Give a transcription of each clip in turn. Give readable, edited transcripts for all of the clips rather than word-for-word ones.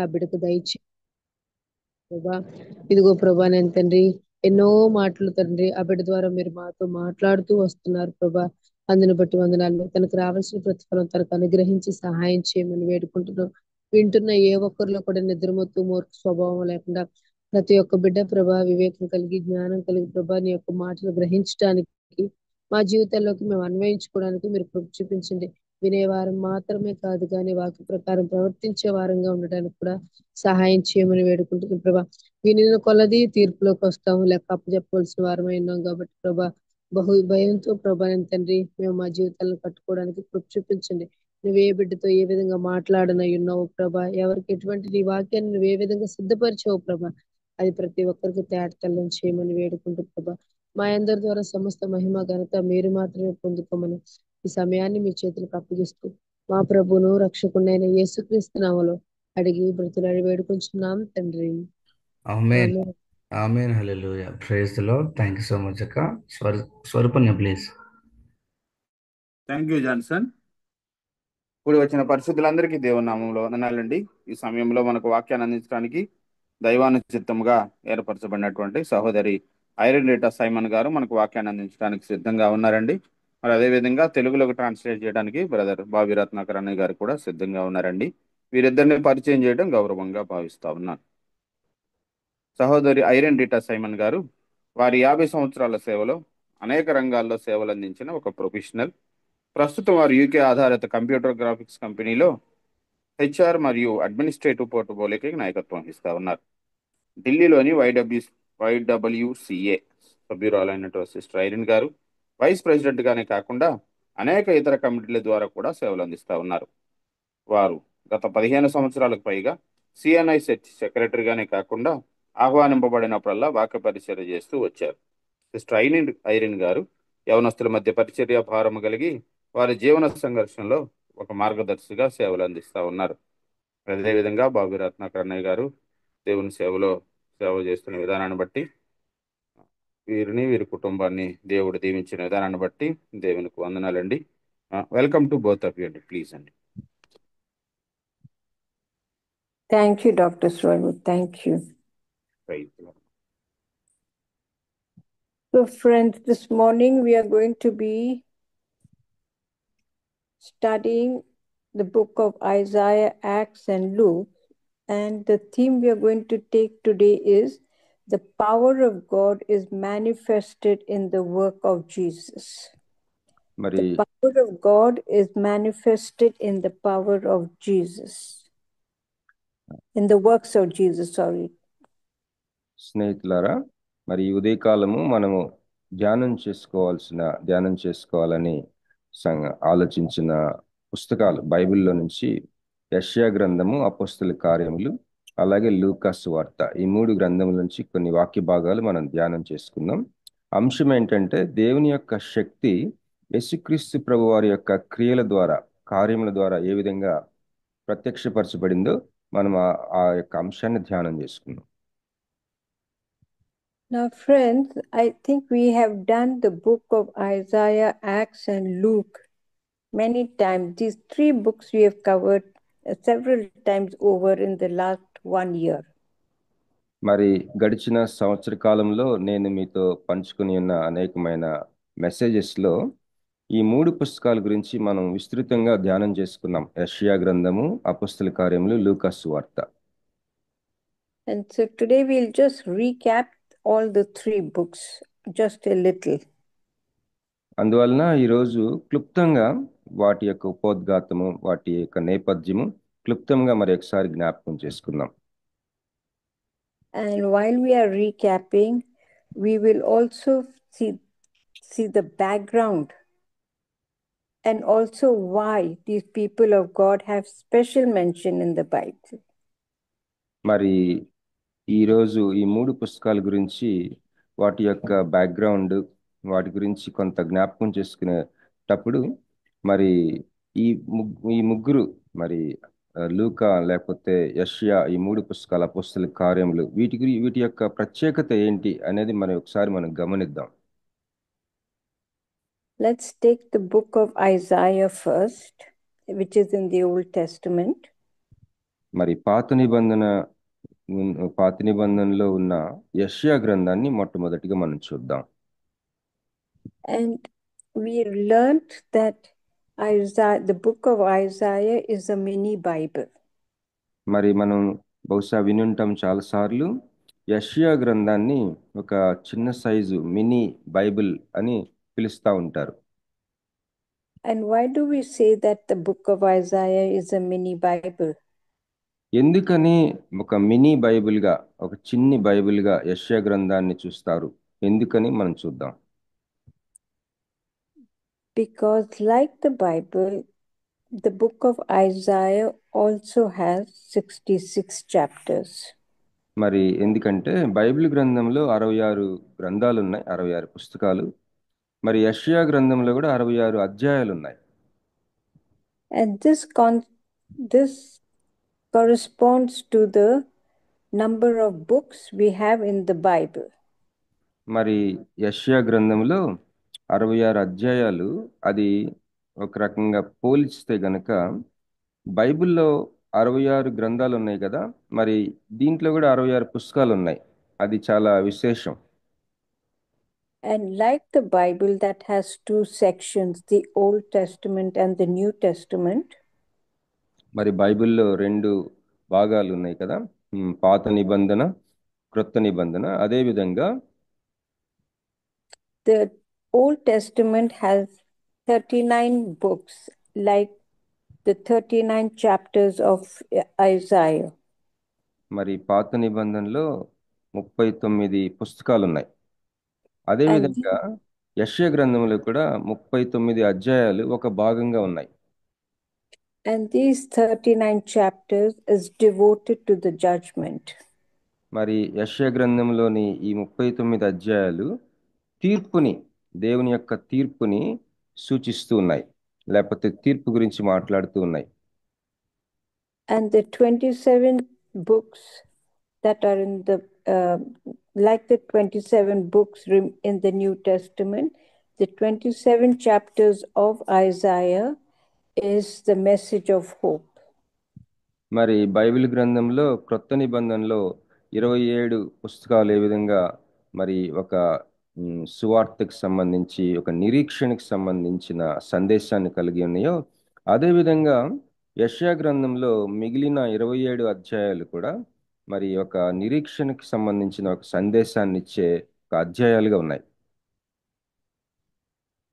ఆ బిడ్డకు దయచే ప్రభా. ఇదిగో ప్రభా నేను తండ్రి ఎన్నో మాటలు తండ్రి ఆ బిడ్డ ద్వారా మీరు మాతో మాట్లాడుతూ వస్తున్నారు ప్రభా. అందుని బట్టి వందనాలు. తనకు రావాల్సిన ప్రతిఫలం తనకు అనుగ్రహించి సహాయం చేయమని వేడుకుంటున్నాం. వింటున్న ఏ ఒక్కరిలో కూడా నిద్రమొత్తు మూర్ఖ స్వభావం లేకుండా ప్రతి ఒక్క బిడ్డ ప్రభా వివేకం కలిగి జ్ఞానం కలిగి ప్రభా నీ యొక్క మాటలు గ్రహించడానికి మా జీవితాల్లోకి మేము అన్వయించుకోవడానికి మీరు కృప చూపించండి. వినేవారం మాత్రమే కాదు కానీ వాక్య ప్రకారం ప్రవర్తించే వారంగా ఉండడానికి కూడా సహాయం చేయమని వేడుకుంటున్నాం ప్రభా. వినిన కొలది తీర్పులోకి వస్తాము, లెక్క అప్పచెప్పవలసిన వారమై ఉన్నాం కాబట్టి ప్రభా బహు భయంతో ప్రభా నేను తండ్రి మేము మా జీవితాలను కట్టుకోవడానికి కృప చూపించండి. నువ్వు ఏ బిడ్డతో ఏ విధంగా మాట్లాడనై ఉన్నావు ప్రభా, ఎవరికి ఎటువంటి నీ వాక్యాన్ని నువ్వు ఏ విధంగా సిద్ధపరిచావు ప్రభా, అది ప్రతి ఒక్కరికి తేటతెల్లం చేయమని వేడుకుంటూ ప్రభా. మా అందరి ద్వారా సమస్త మహిమ ఘనత మీరు మాత్రమే పొందుకోమని ఈ సమయాన్ని మీ చేతులకు అప్పగిస్తూ మా ప్రభును రక్షకుడైన యేసుక్రీస్తు నామములో అడిగి బ్రతులాడి వేడుకుంటున్నాం తండ్రి. Amen. Amen. Amen. Hallelujah. Praise the lord. Thank you so much అక్క. స్వరూపణ్య ప్లీజ్. Thank you Johnson. కూడి వచ్చిన పరిశుద్ధులందరికీ దేవుని నామంలో వందనాలండి. ఈ సమయంలో మనకు వాక్యాన్ని అందించడానికి దైవానుచిత్తంగా ఏర్పరచబడినటువంటి సహోదరి ఐరన్ రీటా సైమన్ గారు మనకు వాక్యాన్ని అందించడానికి సిద్ధంగా ఉన్నారండి. మరి అదేవిధంగా తెలుగులోకి ట్రాన్స్లేట్ చేయడానికి బ్రదర్ బాబీ రత్నాకర్ అన్నయ్య గారు కూడా సిద్ధంగా ఉన్నారండి. వీరిద్దరిని పరిచయం చేయడం గౌరవంగా భావిస్తా ఉన్నాను. సహోదరి ఐరన్ రీటా సైమన్ గారు వారి 50 సంవత్సరాల సేవలో అనేక రంగాల్లో సేవలు అందించిన ఒక ప్రొఫెషనల్. ప్రస్తుతం వారు యూకే ఆధారిత కంప్యూటర్ గ్రాఫిక్స్ కంపెనీలో హెచ్ఆర్ మరియు అడ్మినిస్ట్రేటివ్ పోర్ట్ఫోలియోకి నాయకత్వం వహిస్తూ ఉన్నారు. ఢిల్లీలోని వైడబ్ల్యూసిఏ సభ్యురాలైనటువంటి సిస్టర్ ఐరిన్ గారు వైస్ ప్రెసిడెంట్ గానే కాకుండా అనేక ఇతర కమిటీల ద్వారా కూడా సేవలు అందిస్తూ ఉన్నారు. వారు గత 15 సంవత్సరాలకు పైగా సిఎన్ఐ సెక్రటరీగానే కాకుండా ఆహ్వానింపబడినప్పుడల్లా వాక్య పరిచర్య చేస్తూ వచ్చారు. సిస్టర్ ఐరిన్ గారు యవనస్తుల మధ్య పరిచర్య భారము కలిగి వారి జీవన సంఘర్షణలో ఒక మార్గదర్శిగా సేవలు అందిస్తూ ఉన్నారు. అదేవిధంగా బాబీ రత్నాకర్ అన్నయ్య గారు దేవుని సేవలో సేవ చేస్తున్న విధానాన్ని బట్టి వీరి కుటుంబాన్ని దేవుడు దీవించిన విధానాన్ని బట్టి దేవునికి వందనాలండి. Welcome to both of you అండి. ప్లీజ్ అండి. Thank you, Dr. Swaru. Thank you. Praise the Lord. So, friends, this morning we are going to be studying the book of Isaiah, Acts, and Luke. And the theme we are going to take today is the power of God is manifested in the work of Jesus. మరి The power of God is manifested in the power of Jesus. In the works of Jesus, sorry. స్నేహితులారా, మరి ఈ ఉదయకాలము మనము ధ్యానం చేసుకోవాలని ఆలోచించిన పుస్తకాలు బైబిల్లో నుంచి యెషయా గ్రంథము, అపోస్తల కార్యములు, అలాగే లూకాసు వార్త, ఈ 3 గ్రంథముల నుంచి కొన్ని వాక్య భాగాలు మనం ధ్యానం చేసుకుందాం. అంశం ఏంటంటే దేవుని యొక్క శక్తి యేసుక్రీస్తు ప్రభు వారి యొక్క క్రియల ద్వారా, కార్యముల ద్వారా ఏ విధంగా ప్రత్యక్షపరచబడిందో మనం ఆ యొక్క అంశాన్ని ధ్యానం చేసుకుందాం. Now, friends, I think we have done the book of Isaiah, Acts, and Luke many times. These 3 books we have covered several times over in the last 1 year. మరి గడిచిన సంవత్సర కాలంలో నేను మీతో పంచుకుని ఉన్న అనేకమైన మెసేజెస్లో ఈ 3 పుస్తకాల గురించి మనం విస్తృతంగా ధ్యానం చేసుకున్నాం. యెషయా గ్రంథము, అపోస్తల కార్యములు, లూకాసు వార్త. And so today we'll just recap all the 3 books, just a little. అందువలన ఈరోజు క్లుప్తంగా వాటి యొక్క ఉపోద్ఘాతము, వాటి యొక్క నేపథ్యము క్లుప్తంగా మరి ఒకసారి జ్ఞాపకం చేసుకుందాం. And while we are recapping, we will also see the background and also why these people of God have special mention in the Bible. మరి ఈరోజు ఈ 3 పుస్తకాల గురించి వాటి యొక్క బ్యాక్గ్రౌండ్, వాటి గురించి కొంత జ్ఞాపకం చేసుకునేటప్పుడు మరి ఈ ముగ్గురు మరి లూకా లేకపోతే యెషయా, ఈ 3 పుస్తకాల అపోస్తల కార్యములు, వీటి యొక్క ప్రత్యేకత ఏంటి అనేది మనం గమనిద్దాం. Let's take the book of Isaiah first, which is in the Old Testament. మరి పాత నిబంధనలో ఉన్న యెషయా గ్రంథాన్ని మొట్టమొదటిగా మనం చూద్దాం. And we learned that Isaiah, the book of Isaiah is a mini Bible. మరి మనం బహుశా వినుంటాం చాలాసార్లు యెషయా గ్రంథాన్ని ఒక చిన్న సైజు మినీ బైబిల్ అని పిలుస్తూ ఉంటారు. And why do we say that the book of Isaiah is a mini Bible? ఎందుకని ఒక మినీ బైబిల్గా, ఒక చిన్ని బైబిల్గా యెషయా గ్రంథాన్ని చూస్తారు? ఎందుకని మనం చూద్దాం. Because like the Bible, the book of Isaiah also has 66 chapters. మరి ఎందుకంటే బైబిల్ గ్రంథంలో 66 గ్రంథాలు ఉన్నాయి, 66 పుస్తకాలు. మరి యెషయా గ్రంథంలో కూడా 66 అధ్యాయాలు ఉన్నాయి. And this corresponds to the number of books we have in the Bible. మరి యెషయా గ్రంథంలో 66 అధ్యాయాలు, అది ఒక రకంగా పోల్చితే గనక బైబిల్లో 66 గ్రంథాలు ఉన్నాయి కదా, మరి దీంట్లో కూడా 66 పుస్తకాలు ఉన్నాయి. అది చాలా విశేషం. And like the Bible that has two sections, the Old Testament and the New Testament, మరి బైబిల్లో 2 భాగాలు ఉన్నాయి కదా, పాత నిబంధన, క్రొత్త నిబంధన. అదే విధంగా the Old Testament has 39 books, like the 39 chapters of Isaiah. మరి పాత నిబంధనలో 39 పుస్తకాలు ఉన్నాయి. అదే And విధంగా యెషయా గ్రంథంలో కూడా 39 అధ్యాయాలు ఒక భాగంగా ఉన్నాయి. And these 39 chapters is devoted to the judgment. మరి యెషయా గ్రంథంలోని ఈ 39 అధ్యాయాలు తీర్పుని, దేవుని యొక్క తీర్పుని సూచిస్తూ ఉన్నాయి, లేకపోతే తీర్పు గురించి మాట్లాడుతూ ఉన్నాయి. And the 27 books that are in the, like the 27 books in the New Testament, the 27 chapters of Isaiah is the message of hope. మరి బైబిల్ గ్రంథంలో క్రొత్త నిబంధనలో 27 పుస్తకాలు ఏ విధంగా మరి ఒక సువార్తకు సంబంధించి, ఒక నిరీక్షణకు సంబంధించిన సందేశాన్ని కలిగి ఉన్నాయో, అదేవిధంగా యెషయా గ్రంథంలో మిగిలిన 27 అధ్యాయాలు కూడా మరి ఒక నిరీక్షణకు సంబంధించిన ఒక సందేశాన్ని ఇచ్చే ఒక అధ్యాయాలుగా ఉన్నాయి.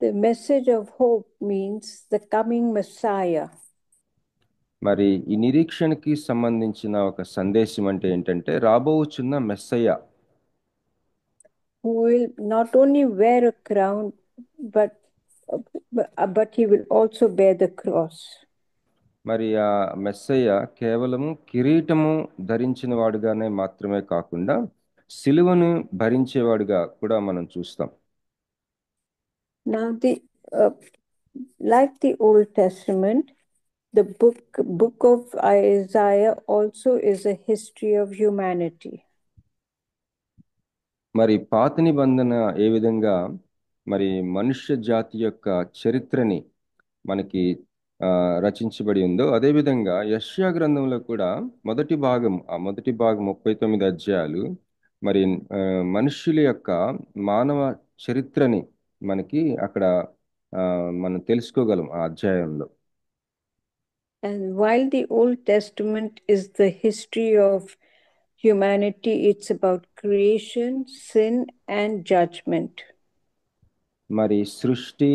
The message of hope means the coming Messiah. మరి ఈ నిరీక్షణకి సంబంధించిన ఒక సందేశం అంటే ఏంటంటే రాబోచున్న Messiah, who will not only wear a crown, but he will also bear the cross. మరి ఆ మెస్సయ్య కేవలము కిరీటము ధరించిన వాడుగానే మాత్రమే కాకుండా సిలువను భరించేవాడుగా కూడా మనం చూస్తాం. Now, like the Old Testament, the book of Isaiah also is a history of humanity. మరి పాత నిబంధన ఏ విధంగా మరి మనుష్య జాతి యొక్క చరిత్రని మనకి రచించబడి ఉందో, అదేవిధంగా యెషయా గ్రంథంలో కూడా మొదటి భాగం 39 అధ్యాయాలు మరి మనుష్యుల యొక్క మానవ చరిత్రని మనకి అక్కడ మనం తెలుసుకోగలం ఆ అధ్యాయంలో. And while the Old Testament is the history of humanity, it's about creation, sin, and judgment. మరి సృష్టి,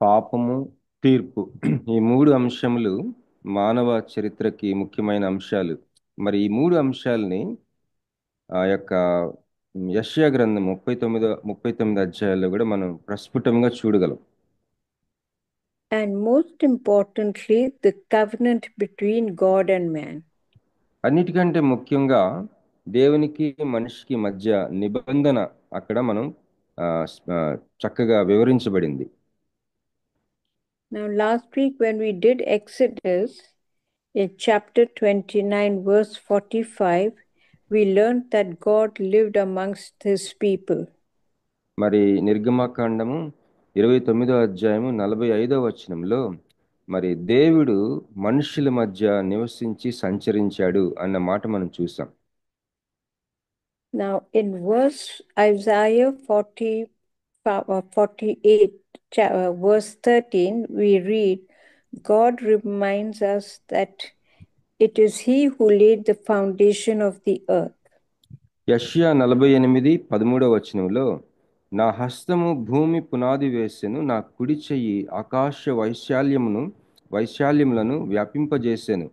పాపము, తీర్పు, ఈ 3 అంశములు మానవ చరిత్రకి ముఖ్యమైన అంశాలు. మరి ఈ 3 అంశాలని ఆ యొక్క యెషయా గ్రంథం 39 అధ్యాయాల్లో కూడా మనం ప్రస్ఫుటంగా చూడగలం. And most importantly, the covenant between God and man. అన్నిటికంటే ముఖ్యంగా దేవునికి మనిషికి మధ్య నిబంధన అక్కడ మనం చక్కగా వివరించబడింది. Now, last week when we did Exodus, in chapter 29, verse 45, we learned that God lived amongst his people. మరి నిర్గమకాండము 29వ అధ్యాయము 45వ వచనంలో మరి దేవుడు మనుషుల మధ్య నివసించి సంచరించాడు అన్న మాట మనం చూసాం. Now, in verse Isaiah 48, verse 13, we read, God reminds us that it is He who laid the foundation of the earth. యెషయా 48:13 వచనంలో, నా హస్తము భూమి పునాది వేసెను, నా కుడి చెయ్యి ఆకాశ వైశాల్యములను వ్యాపింపజేసెను,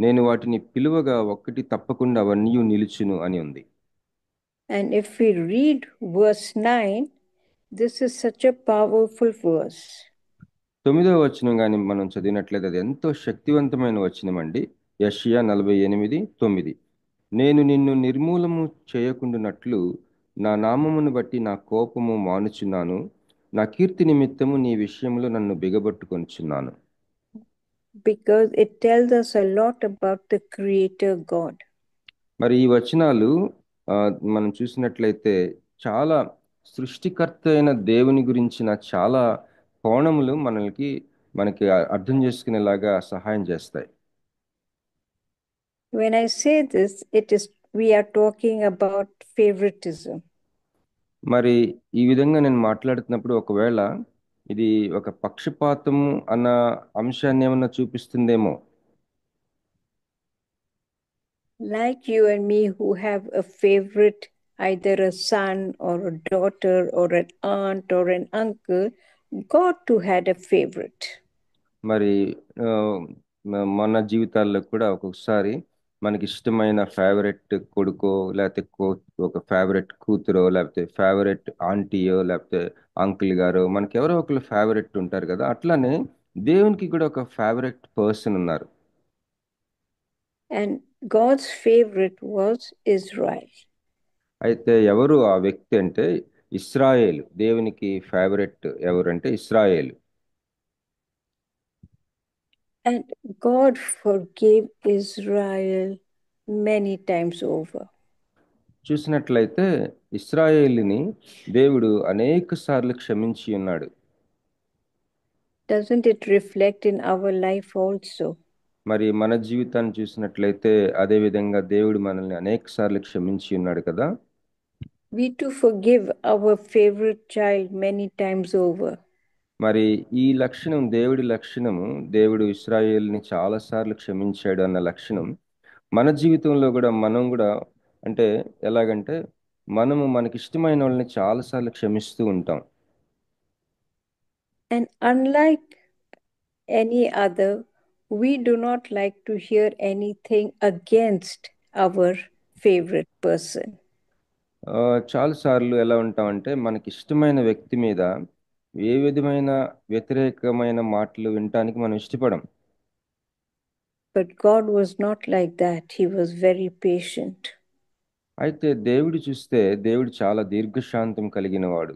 నేను వాటిని పిలువగా ఒక్కటి తప్పకుండా అవన్నీ నిలుచును అని ఉంది. And if we read verse 9, this is such a powerful verse. 9వ వచనం కానీ మనం చదివినట్లయితే అది ఎంతో శక్తివంతమైన వచనం అండి. యెషయా 48:9, నేను నిన్ను నిర్మూలము చేయకుండునట్లు నా నామమును బట్టి నా కోపము మానుచున్నాను, నా కీర్తి నిమిత్తము నీ విషయంలో నన్ను బిగబట్టుకొనుచున్నాను. Because it tells us a lot about the Creator God. మరి ఈ వచనాలు మనం చూసినట్లయితే చాలా సృష్టికర్త అయిన దేవుని గురించిన చాలా కోణములు మనకి అర్థం చేసుకునేలాగా సహాయం చేస్తాయి. When I say this, we are talking about favoritism. మరి ఈ విధంగా నేను మాట్లాడుతున్నప్పుడు ఒకవేళ ఇది ఒక పక్షపాతము అన్న అంశాన్ని ఏమన్నా చూపిస్తుందేమో. Like you and me who have a favorite, either a son or a daughter or an aunt or an uncle, God too had a favorite. మరి మన జీవితాల్లో కూడా ఒక్కొక్కసారి మనకి ఇష్టమైన ఫేవరెట్ కొడుకో, లేకపోతే ఒక ఫేవరెట్ కూతురో, లేకపోతే ఫేవరెట్ ఆంటీయో, లేకపోతే అంకుల్ గారో, మనకి ఎవరో ఒకరు ఫేవరెట్ ఉంటారు కదా. అట్లానే దేవునికి కూడా ఒక ఫేవరెట్ పర్సన్ ఉన్నారు. And God's favorite was Israel. అయితే ఎవరు ఆ వ్యక్తి అంటే ఇశ్రాయేలు. దేవునికి ఫేవరెట్ ఎవరంటే ఇశ్రాయేలు. And God forgave Israel many times over. చూసినట్లయితే ఇశ్రాయేలుని దేవుడు అనేక సార్లు క్షమించి ఉన్నాడు. Doesn't it reflect in our life also? మరి మన జీవితాన్ని చూసినట్లయితే అదే విధంగా దేవుడు మనల్ని అనేక సార్లు క్షమించి ఉన్నాడు కదా. We too forgive our favorite child many times over. మరి ఈ లక్షణం దేవుడి లక్షణము, దేవుడు ఇశ్రాయేలుని చాలా సార్లు క్షమించాడు అన్న లక్షణం మన జీవితంలో కూడా మనం కూడా అంటే ఎలాగంటే మనకి ఇష్టమైన వాళ్ళని చాలా సార్లు క్షమిస్తూ ఉంటాం. And unlike any other, we do not like to hear anything against our favorite person. చాలా సార్లు ఎలా ఉంటామంటే మనకి ఇష్టమైన వ్యక్తి మీద ఏ విధమైన వ్యతిరేకమైన మాటలు వినటానికి మనం ఇష్టపడం. But God was not like that. He was very patient. అయితే దేవుడు చూస్తే దేవుడు చాలా దీర్ఘశాంతం కలిగిన వాడు.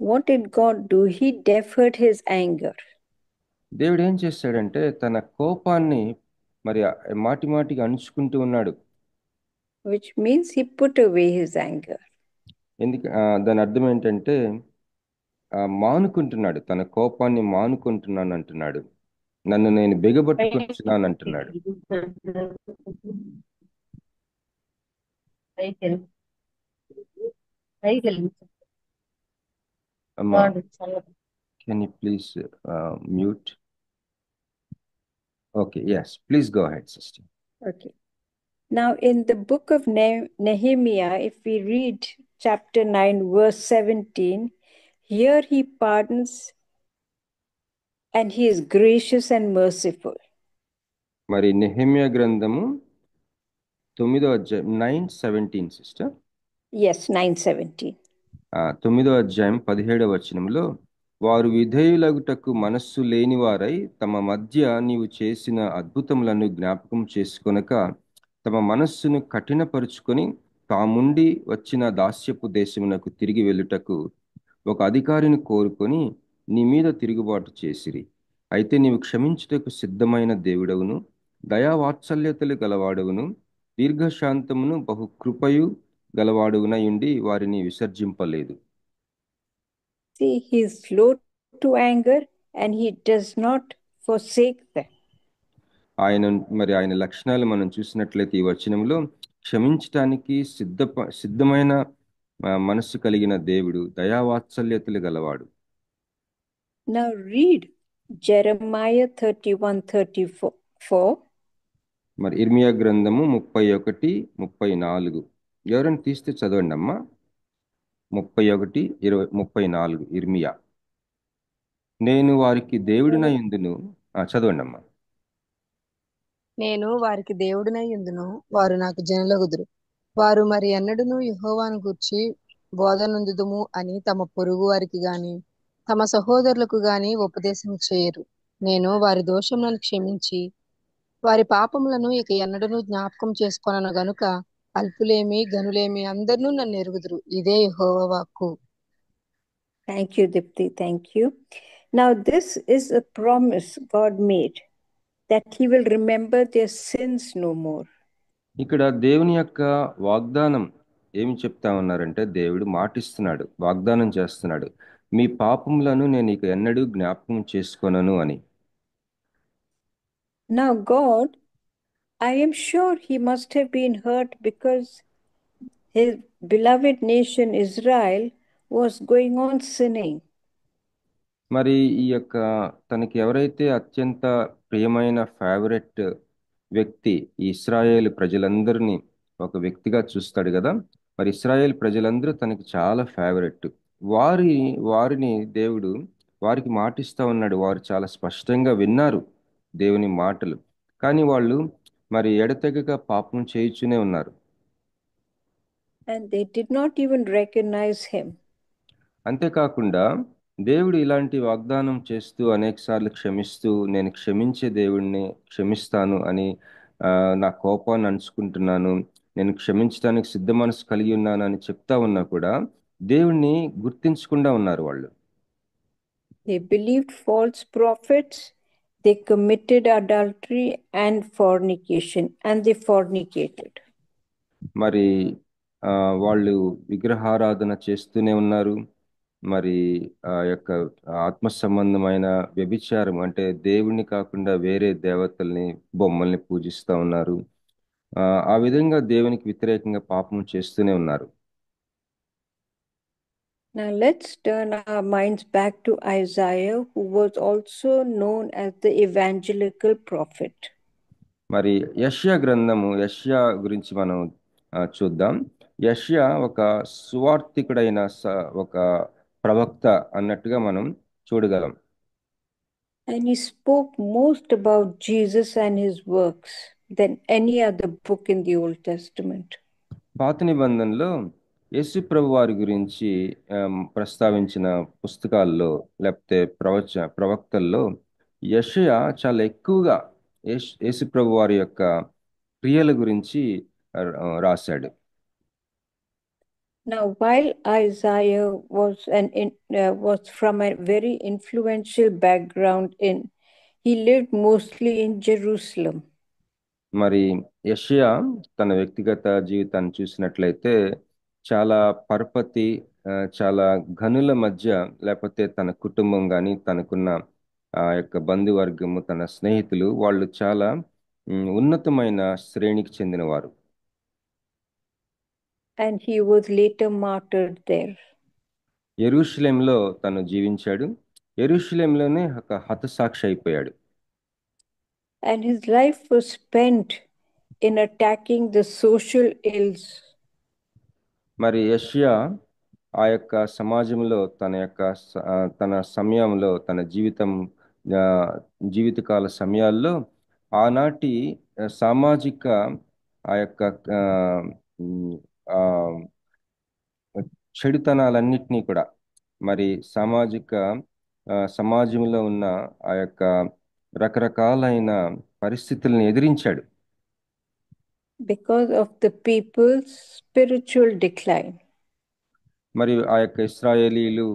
What did God do? He deferred his anger. దేవుడు ఏం చేశాడంటే తన కోపాన్ని మరి మాటిమాటికి అణుచుకుంటూ ఉన్నాడు. Which means he put away his anger. దాని అర్థం ఏంటంటే మానుకుంటున్నాడు, తన కోపాన్ని మానుకుంటున్నాను అంటున్నాడు, నన్ను నేను బిగబట్టుకుంటున్నాను అంటున్నాడు. అమ్మా, can you please mute? Okay, yes, please go ahead, sister. Okay. Now, in the book of Nehemiah, if we read chapter 9, verse 17, here he pardons and he is gracious and merciful. మరి నెహెమ్యా గ్రంథము 9వ అధ్యాయం 9:17 sister. Yes, 9:17. 9వ అధ్యాయం 17వ వచనంలో, వారు విధేయులగుటకు మనస్సు లేని వారై తమ మధ్య నీవు చేసిన అద్భుతములను జ్ఞాపకం చేసుకొనక తమ మనస్సును కఠినపరుచుకొని తాముండి వచ్చిన దాస్యపు దేశమునకు తిరిగి వెళ్ళుటకు ఒక అధికారిని కోరుకొని నీ మీద తిరుగుబాటు చేసిరి. అయితే నీవు క్షమించుటకు సిద్ధమైన దేవుడవును, దయావాత్సల్యతలు గలవాడవును, దీర్ఘశాంతమును బహుకృపయు గలవాడవునై ఉండి వారిని విసర్జింపలేదు. See, he is slow to anger and he does not forsake them. ఆయన లక్షణాలు మనం చూసినట్లయితే ఈ వచనంలో క్షమించటానికి సిద్ధమైన మనస్సు కలిగిన దేవుడు, దయావాత్సల్యతలు గలవాడు. Now read Jeremiah 31:34. మరి ఇర్మియా గ్రంథము 31:34. ఎవరైనా తీస్తే చదవండి అమ్మా. 31:34 ఇర్మియా. నేను వారికి దేవుడినై యుందును. చదవండి అమ్మా. నేను వారికి దేవుడినై యుందును, వారు నాకు జనులగుదురు. వారు మరి ఎన్నడూను యెహోవాను గూర్చి బోధనొందుదుము అని తమ పొరుగు వారికి గాని తమ సహోదరులకు గాని ఉపదేశం చేయరు. నేను వారి దోషములను క్షమించి వారి పాపములను ఇక ఎన్నడూను జ్ఞాపకం చేసుకొనను గనుక అల్పులేమి గనులేమి అందరూ నన్ను ఎరుగుదురు. ఇదే యెహోవా వాక్కు. Thank you, Dipti. Thank you. Now, this is a promise God made that He will remember their sins no more. ఇక్కడ దేవుని యొక్క వాగ్దానం ఏమి చెప్తా ఉన్నారంటే, దేవుడు మాటిస్తున్నాడు, వాగ్దానం చేస్తున్నాడు, మీ పాపములను నేను ఇక ఎన్నడూ జ్ఞాపకం చేసుకొనను అని. Now, God, I am sure He must have been hurt because His beloved nation Israel was going on sinning. మరి ఈ యొక్క తనకి ఎవరైతే అత్యంత ప్రియమైన ఫేవరెట్ వ్యక్తి, ఈ ఇశ్రాయేలు ప్రజలందరినీ ఒక వ్యక్తిగా చూస్తాడు కదా. మరి ఇశ్రాయేల్ ప్రజలందరూ తనకి చాలా ఫేవరెట్. వారిని దేవుడు వారికి మాటిస్తా ఉన్నాడు. వారు చాలా స్పష్టంగా విన్నారు దేవుని మాటలు, కానీ వాళ్ళు మరి ఎడతెగక పాపం చేయుచునే ఉన్నారు. And they did not even recognize Him. అంతేకాకుండా దేవుడు ఇలాంటి వాగ్దానం చేస్తూ అనేకసార్లు క్షమిస్తూ, నేను క్షమించే దేవుడిని, క్షమిస్తాను అని, నా కోపాన్ని అణుచుకుంటున్నాను, నేను క్షమించడానికి సిద్ధ మనసు కలిగి ఉన్నాను అని చెప్తా ఉన్నా కూడా దేవుణ్ణి గుర్తించకుండా ఉన్నారు వాళ్ళు. They believed false prophets, they committed adultery and fornication, and they fornicated. మరి వాళ్ళు విగ్రహారాధన చేస్తూనే ఉన్నారు. మరి ఆ యొక్క ఆత్మ సంబంధమైన వ్యభిచారం, అంటే దేవుణ్ణి కాకుండా వేరే దేవతల్ని, బొమ్మల్ని పూజిస్తూ ఉన్నారు. ఆ విధంగా దేవునికి వ్యతిరేకంగా పాపం చేస్తూనే ఉన్నారు. Now let's turn our minds back to Isaiah, who was also known as the evangelical prophet. మరి యెషయా గురించి మనం చూద్దాం. యెషయా ఒక సువార్తికుడైన ఒక ప్రవక్త అన్నట్టుగా మనం చూడగలం. And he spoke most about Jesus and his works than any other book in the Old Testament. పాత నిబంధనలో యేసు ప్రభు వారి గురించి ప్రస్తావించిన పుస్తకాల్లో లేకపోతే ప్రవక్తల్లో యెషయా చాలా ఎక్కువగా యేసు ప్రభు వారి యొక్క క్రియల గురించి రాశాడు. Now, while Isaiah was from a very influential background he lived mostly in Jerusalem. మరి యెషయా తన వ్యక్తిగత జీవితాన్ని చూసినట్లయితే చాలా పరపతి, చాలా ఘనుల మధ్య, లేకపోతే తన కుటుంబం కానీ, తనకున్న ఆ యొక్క బంధువర్గము, తన స్నేహితులు, వాళ్ళు చాలా ఉన్నతమైన శ్రేణికి చెందినవారు. And he was later martyred there. యెరూషలేంలో తను జీవించాడు. యెరూషలేంలోనే ఒక హతసాక్షి అయిపోయాడు. And his life was spent in attacking the social ills. మరి యెషయా ఆ యొక్క సమాజంలో తన సమయంలో, తన జీవితకాల సమయాల్లో ఆనాటి సామాజిక ఆ యొక్క చెడుతనాలన్నిటినీ కూడా, మరి సమాజంలో ఉన్న ఆ యొక్క రకరకాలైన పరిస్థితులను ఎదిరించాడు. Because of the people's spiritual decline. మరి ఆ యొక్క ఇశ్రాయేలీలు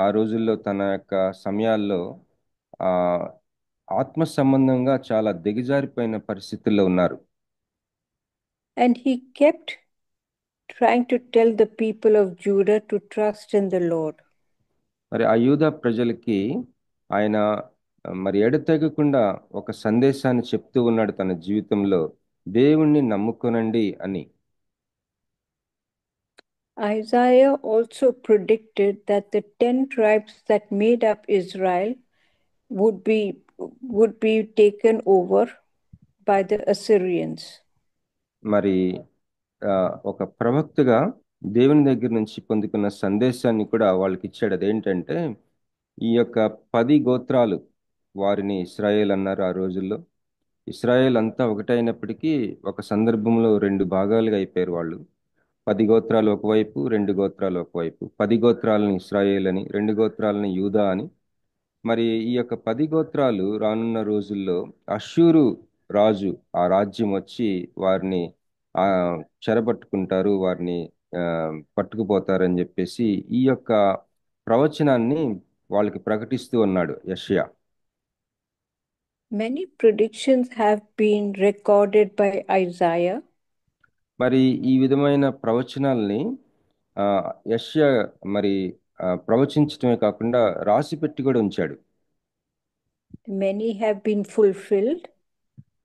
ఆ రోజుల్లో, తన యొక్క సమయాల్లో ఆత్మ సంబంధంగా చాలా దిగజారిపోయిన పరిస్థితుల్లో ఉన్నారు. And he kept trying to tell the people of Judah to trust in the Lord. మరి ఆ యూదా ప్రజలకి ఆయన మరి ఎడతెగకుండా ఒక సందేశాన్ని చెప్తూ ఉన్నాడు తన జీవితంలో, దేవుణ్ణి నమ్ముకొనండి అని. Isaiah also predicted that the 10 tribes that made up Israel would be taken over by the Assyrians. మరి ఒక ప్రవక్తగా దేవుని దగ్గర నుంచి పొందుకున్న సందేశాన్ని కూడా వాళ్ళకి ఇచ్చాడు. అదేంటంటే, ఈ యొక్క 10 గోత్రాలు, వారిని ఇశ్రాయేల్ అన్నారు ఆ రోజుల్లో. ఇశ్రాయేల్ అంతా ఒకటైనప్పటికీ ఒక సందర్భంలో 2 భాగాలుగా అయిపోయారు వాళ్ళు. 10 గోత్రాలు ఒకవైపు, 2 గోత్రాలు ఒకవైపు. 10 గోత్రాలని ఇశ్రాయేల్ అని, 2 గోత్రాలని యూదా అని. మరి ఈ యొక్క 10 గోత్రాలు రానున్న రోజుల్లో అష్షూరు రాజు, ఆ రాజ్యం వచ్చి వారిని చెరపట్టుకుంటారు, వారిని పట్టుకుపోతారని చెప్పేసి ఈ యొక్క ప్రవచనాన్ని వాళ్ళకి ప్రకటిస్తూ ఉన్నాడు యెషయా. Many predictions have been recorded by Isaiah. మరి ఈ విధమైన ప్రవచనాల్ని యెషయా మరి ప్రవచించడమే కాకుండా రాసి పెట్టి కూడా ఉంచాడు. Many have been fulfilled.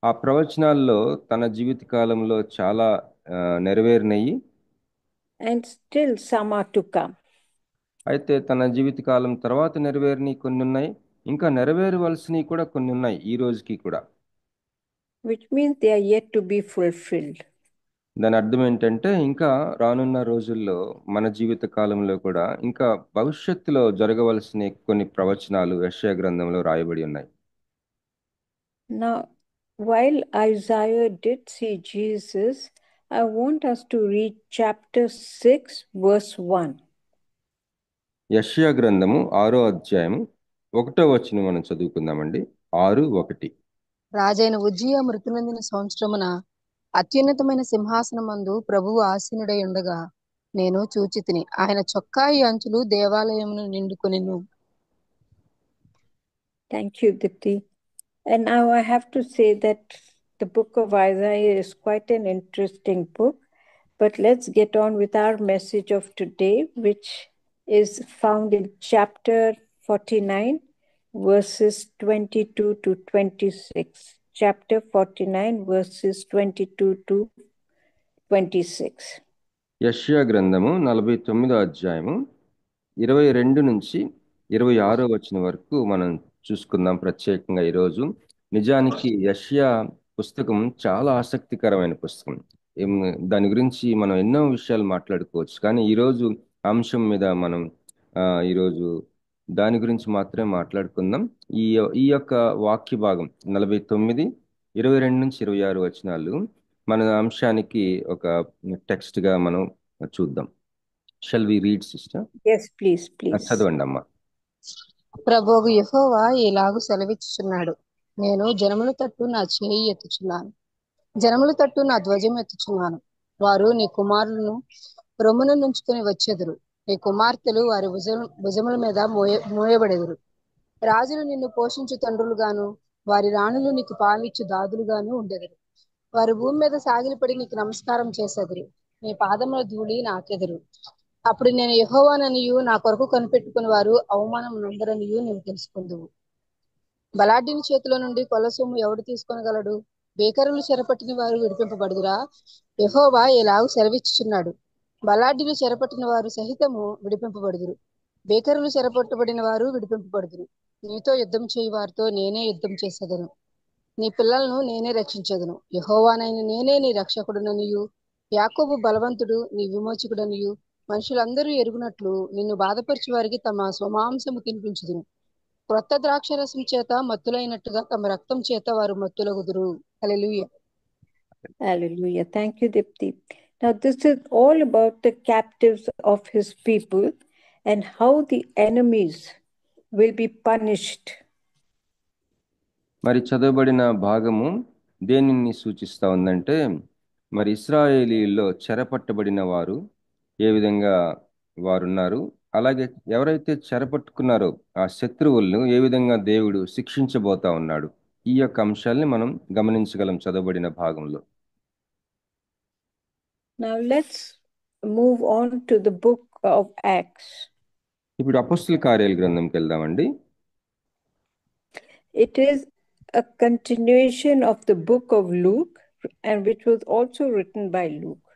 ఆ ప్రవచనాల్లో తన జీవిత కాలంలో చాలా నెరవేరినయి. And still some are to come. అయితే తన జీవిత కాలం తర్వాత నెరవేరినవి కొన్ని ఉన్నాయి, ఇంకా నెరవేరవలసినవి కూడా కొన్ని ఉన్నాయి ఈ రోజుకి కూడా. Which means they are yet to be fulfilled. దాని అర్థం ఏంటంటే, ఇంకా రానున్న రోజుల్లో మన జీవిత కాలంలో కూడా ఇంకా భవిష్యత్తులో జరగవలసిన కొన్ని ప్రవచనాలు యెషయా గ్రంథంలో రాయబడి ఉన్నాయి. Now, while Isaiah did see Jesus, I want us to read chapter 6, verse 1. యెషయా గ్రంథము 6వ అధ్యాయం 1వ వచనం మనం చదువుకుందామండి. 6:1. రాజైన ఉజ్జియా మృతి నొందిన సంవత్సరమున అత్యున్నతమైన సింహాసనమందు ప్రభువు ఆసీనుడై ఉండగా నేను చూచితిని. ఆయన చొక్కాయి అంచులు దేవాలయమును నిండుకొనెను. Thank you, Dipti. And now I have to say that the book of Isaiah is quite an interesting book. But let's get on with our message of today, which is found in chapter 49, verses 22 to 26. Chapter 49, verses 22 to 26. యెషయా గ్రంథము 49వ అధ్యాయము 22 నుంచి 26వ వచనం వరకు మనం చూసుకుందాం ప్రత్యేకంగా ఈరోజు. నిజానికి యెషయా పుస్తకం చాలా ఆసక్తికరమైన పుస్తకం. దాని గురించి మనం ఎన్నో విషయాలు మాట్లాడుకోవచ్చు, కానీ ఈరోజు అంశం మీద మనం ఈరోజు దాని గురించి మాత్రమే మాట్లాడుకుందాం. ఈ యొక్క వాక్య భాగం 49, 22 నుంచి 26 వచనాలు మన అంశానికి ఒక టెక్స్ట్ గా మనం చూద్దాం. Shall we read sister? Yes, please. చదవండి అమ్మా. ప్రభువు యెహోవా ఇలాగు సెలవిచ్చుచున్నాడు, నేను జనముల తట్టు నా చేయి ఎత్తుచున్నాను, జనముల తట్టు నా ధ్వజం ఎత్తుచున్నాను. వారు నీ కుమారులను రొమ్మున నుంచుకొని వచ్చెదరు, నీ కుమార్తెలు వారి భుజముల మీద మోయబడెదరు. రాజులు నిన్ను పోషించు తండ్రులుగాను, వారి రాణులు నీకు పాలిచ్చు దాదులుగాను ఉండెదరు. వారి భూమి మీద సాగిలపడి నీకు నమస్కారం చేసెదరు, నీ పాదముల ధూళి నాకెదరు. అప్పుడు నేను యెహోవాననియు, నా కొరకు కనిపెట్టుకుని వారు అవమానం నొందరనియు నీవు తెలుసుకుందువు. బలాఢ్యుని చేతిలో నుండి కొల్ల సొమ్ము ఎవడు తీసుకొనగలడు? బేకరులు చెరపట్టిన వారు విడిపింపబడుదురా? యెహోవా ఇలాగు సెలవిచ్చుచున్నాడు, బలాఢ్యులు చెరపట్టిన వారు సహితము విడిపింపబడుదురు, బేకరులు చెరపట్టబడిన వారు విడిపింపబడుదురు. నీతో యుద్ధం చేయి వారితో నేనే యుద్ధం చేసేదను, నీ పిల్లలను నేనే రక్షించదును. యెహోవానైన నేనే నీ రక్షకుడుననియు, యాకోబు బలవంతుడు నీ విమోచకుడనియు మనుషులందరూ ఎరుగునట్లు నిన్ను బాధపరిచి వారికి తమ స్వమాంసము తినిపించుదును. క్రొత్త ద్రాక్షరసం చేత మత్తులైనట్టుగా తమ రక్తం చేత వారు మత్తులగుదురు. హల్లెలూయా. Hallelujah. Thank you, Dipti. Now, this is all about the captives of his people and how the enemies will be punished. మరి చదవబడిన భాగము దేనిని సూచిస్తా ఉందంటే, మరి ఇశ్రాయేలీల్లో చెరపట్టబడిన వారు ఏ విధంగా వారున్నారు, అలాగే ఎవరైతే చెరపట్టుకున్నారో ఆ శత్రువులను ఏ విధంగా దేవుడు శిక్షించబోతా ఉన్నాడు. ఈ యొక్క అంశాల్ని మనం గమనించగలం చదవబడిన భాగంలో. Now let's move on to the book of Acts. ఇప్పుడు అపోస్తల కార్యాల గ్రంథంకి వెళ్దామండి. It is a continuation of the book of Luke, and which was also written by Luke.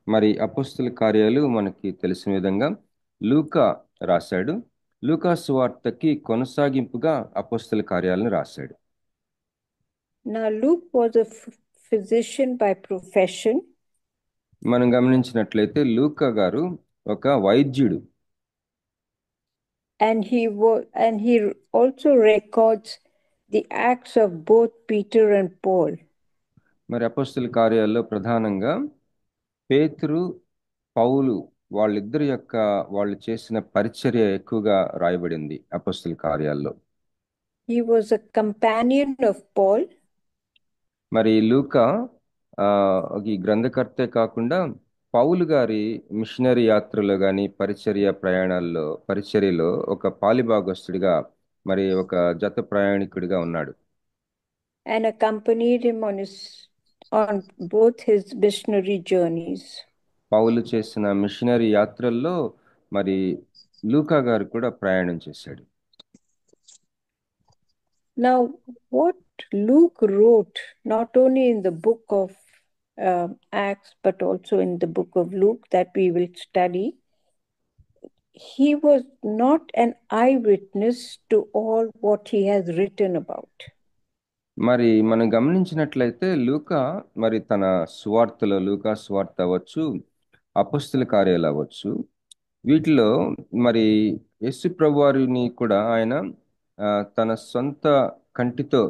మరి అపోస్తుల కార్యాలు మనకి తెలిసిన విధంగా లూకా రాశాడు. లూకా సువార్తకి కొనసాగింపుగా అపోస్తుల కార్యాలను రాశాడు. Now, Luke was a physician by profession, మనం గమనించినట్లయితే లూకా గారు ఒక వైద్యుడు. and he also records the acts of both Peter and Paul. మరి అపోస్తుల కార్యాల్లో ప్రధానంగా పేతురు, పౌలు వాళ్ళిద్దరి యొక్క వాళ్ళు చేసిన పరిచర్య ఎక్కువగా రాయబడింది అపోస్తుల కార్యాల్లో. He was a companion of Paul, మరి లూకా ఈ గ్రంథకర్తే కాకుండా పౌలు గారి మిషనరీ యాత్రలో గాని పరిచర్యలో ఒక పాలిభాగస్తుడిగా మరి ఒక జత ప్రయాణికుడిగా ఉన్నాడు. and accompanied him on both his missionary journeys. పౌలు చేసిన మిషనరీ యాత్రల్లో మరి లూకా గారు కూడా ప్రయాణం చేశాడు. Now, what Luke wrote, not only in the book of Acts, but also in the book of Luke that we will study, he was not an eyewitness to all what he has written about. మరి మనం గమనించినట్లయితే లూకా మరి తన సువార్తలో లూకా సువార్త అవ్వచ్చు, అపోస్తుల కార్యాలు అవ్వచ్చు, వీటిలో మరి యేసు ప్రభువారిని కూడా ఆయన తన సొంత కంటితో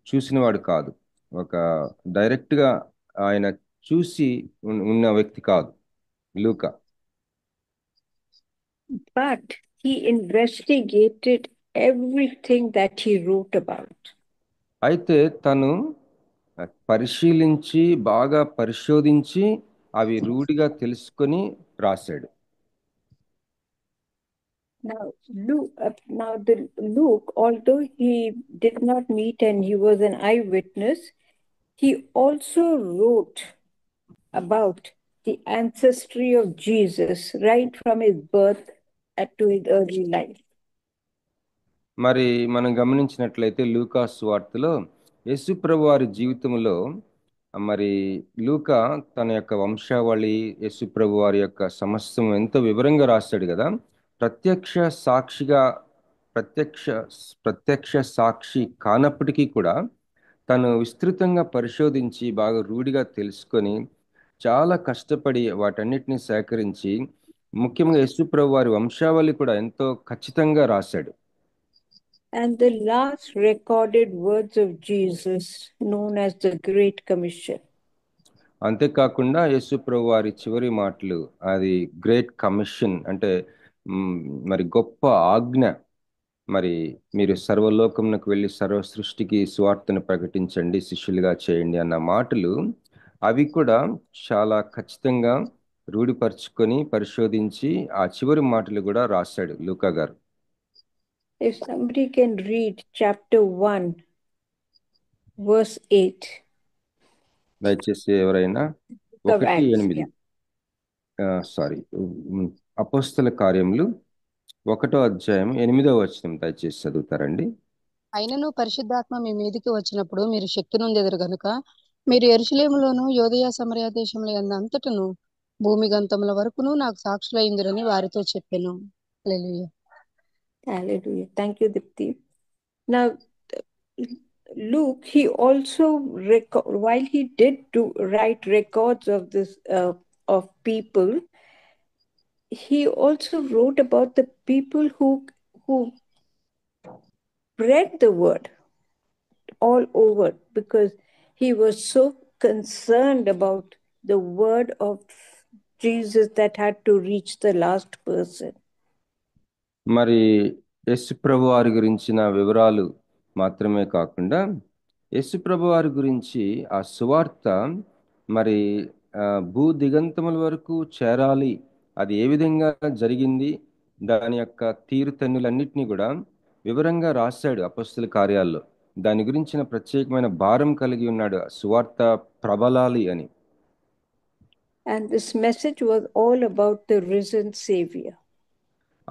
చూసినవాడు కాదు. ఒక డైరెక్ట్గా ఆయన చూసి ఉన్న వ్యక్తి కాదు లూకా. But he investigated everything that he wrote about. అయితే తను పరిశీలించి బాగా పరిశోధించి అవి రూఢిగా తెలుసుకొని రాశాడు. Now, Luke, although he did not meet and he was an eyewitness, he also wrote about the ancestry of Jesus right from his birth to his early life. మరి మనం గమనించినట్లయితే లూకా సువార్తలో యేసు ప్రభువారి జీవితంలో మరి లూకా తన యొక్క వంశావళి, యేసు ప్రభువారి యొక్క సమస్తం ఎంతో వివరంగా రాశాడు కదా. ప్రత్యక్ష సాక్షి కానప్పటికీ కూడా తను విస్తృతంగా పరిశోధించి బాగా రూఢిగా తెలుసుకొని చాలా కష్టపడి వాటన్నిటిని సేకరించి ముఖ్యంగా యేసు ప్రభువారి వంశావళి కూడా ఎంతో ఖచ్చితంగా రాశాడు. And the last recorded words of Jesus, known as the Great Commission. అంతేకాకుండా యేసు ప్రభువారి చివరి మాటలు, అది గ్రేట్ కమిషన్ అంటే మరి గొప్ప ఆజ్ఞ, మరి మీరు సర్వలోకమునకు వెళ్ళి సర్వ సృష్టికి సువార్తను ప్రకటించండి, శిష్యులుగా చేయండి అన్న మాటలు, అవి కూడా చాలా ఖచ్చితంగా రూఢిపరుచుకొని పరిశోధించి ఆ చివరి మాటలు కూడా రాశాడు లూకా గారు. If somebody can read chapter 1, verse 8. దయచేసి ఎవరైనా 1:8 అపోస్తల కార్యములు 1వ అధ్యాయం 8వ వచనం దయచేసి చదువుతారండి. అయినను పరిశుద్ధాత్మ మీ మీదికి వచ్చినప్పుడు మీరు శక్తి నొందెదరు గనుక మీరు యెరూషలేములోను యూదయ సమరయ దేశముల అంతటను భూమి గంతముల వరకును నాకు సాక్షులైందిరని వారితో చెప్పెను. హల్లెలూయా. Hallelujah. Thank you, Dipti. Now, Luke, he also while he did write records of this of people, he also wrote about the people who spread the word all over, because he was so concerned about the word of Jesus that had to reach the last person. మరి యేసు ప్రభువారి గురించిన వివరాలు మాత్రమే కాకుండా యేసు ప్రభువారి గురించి ఆ సువార్త మరి భూ దిగంతముల వరకు చేరాలి, అది ఏ విధంగా జరిగింది, దాని యొక్క తీరుతెన్నులన్నిటినీ కూడా వివరంగా రాశాడు అపోస్తల కార్యాల్లో. దాని గురించిన ప్రత్యేకమైన భారం కలిగి ఉన్నాడు, సువార్త ప్రబలాలి అని. And this message was all about the risen Savior.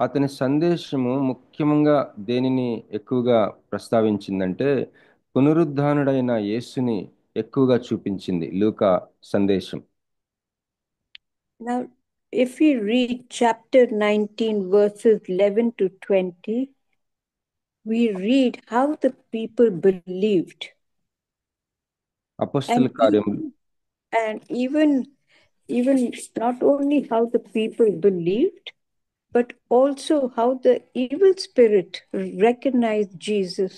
అతని సందేశము ముఖ్యంగా దేనిని ఎక్కువగా ప్రస్తావించిందంటే పునరుద్ధానుడైన యేసుని ఎక్కువగా చూపించింది లూకా సందేశం. Now, if we read chapter 19, verses 11 to 20, we read how the people believed. అపొస్తలుల కార్యములు And even not only how the people believed, but also how the evil spirit recognized Jesus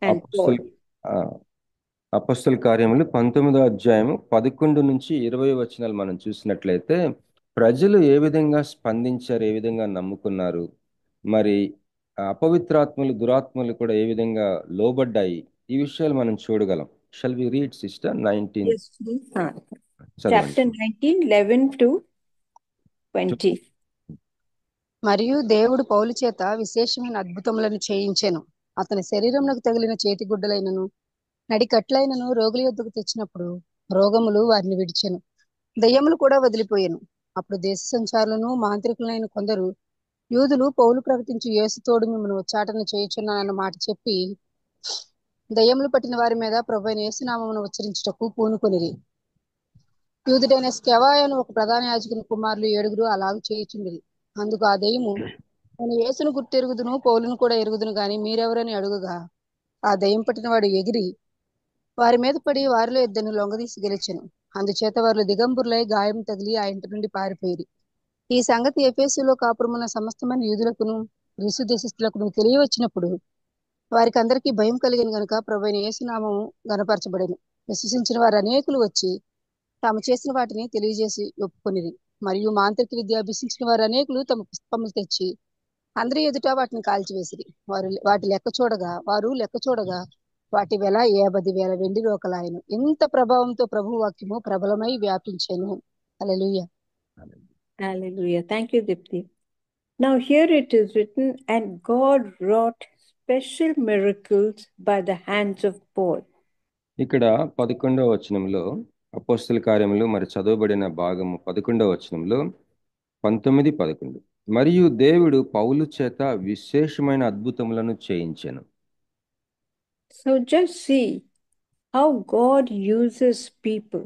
and Paul. అపొస్తలుల కార్యములు 19వ అధ్యాయము 11 నుంచి 20 వచనాలు మనం చూసినట్లయితే ప్రజలు ఏ విధంగా స్పందించారు, ఏ విధంగా నమ్ముకున్నారు, మరి అపవిత్రాత్మలు దురాత్మలు కూడా ఏ విధంగా లోబడ్డాయి, ఈ విషయాలు మనం చూడగలం. Shall we read sister 19? Yes, please. Chapter 19, 11 to 20. మరియు దేవుడు పౌలు చేత విశేషమైన అద్భుతములను చేయించెను. అతని శరీరమునకు తగిలిన చేతిగుడ్డలైనను నడికట్లైనను రోగుల యొద్దకు తెచ్చినప్పుడు రోగములు వారిని విడిచెను, దయ్యములు కూడా వదిలిపోయాను. అప్పుడు దేశ సంచారులను మాంత్రికులైన కొందరు యూదులు పౌలు ప్రకటించి యేసు తోడు మిమ్మల్ని ఉచ్చాటన చేయుచున్నానన్న మాట చెప్పి దయ్యములు పట్టిన వారి మీద ప్రభువైన యేసు నామమును ఉచ్చరించుటకు పూనుకొనిరి. యూదుడైన స్కెవాయను ఒక ప్రధాన యాజకుని కుమారులు 7 అలాగ చేయుచుండిరి. అందుకు ఆ దయ్యము, నేను యేసును గుర్తెరుగుదును, పౌలును కూడా ఎరుగుదును గాని మీరెవరని అడుగుగా ఆ దయ్యం పట్టిన వాడు ఎగిరి వారి మీద పడి వారిలో 2 లొంగదీసి గెలిచెను. అందుచేత వారు దిగంబరులై గాయం తగిలి ఆ ఇంటి నుండి పారిపోయిరి. ఈ సంగతి ఎఫెసులో కాపురమున్న సమస్తమైన యూదులకును గ్రీసు దేశస్థులకును తెలియవచ్చినప్పుడు వారికి అందరికీ భయం కలిగిన గనుక ప్రభువైన యేసు నామము గనపరచబడెను. విశ్వసించిన వారు అనేకులు వచ్చి తాము చేసిన వాటిని తెలియజేసి ఒప్పుకొనిరి. మరియు మాంత్రిక విద్య అభ్యసించిన వారు అనేకులు తమ పుస్తకములు తెచ్చి అందరి ఎదుట వాటిని కాల్చివేసిరి. వారు లెక్క చూడగా వాటి వెల 50,000 వెండి రోకలాయను. ఇంత ప్రభావంతో ప్రభు వాక్యము ప్రబలమై వ్యాపించెను. హల్లెలూయా. Hallelujah. Thank you, Dipti. Now here it is written, and God wrought special miracles by the hands of Paul. ఇక్కడ 11వ వచనంలో అపొస్తలుల కార్యములు మరి చదవబడిన భాగము 11వ వచనంలో 19, 11 మరియు దేవుడు పౌలు చేత విశేషమైన అద్భుతములను చేయించెను. So just see how God uses people.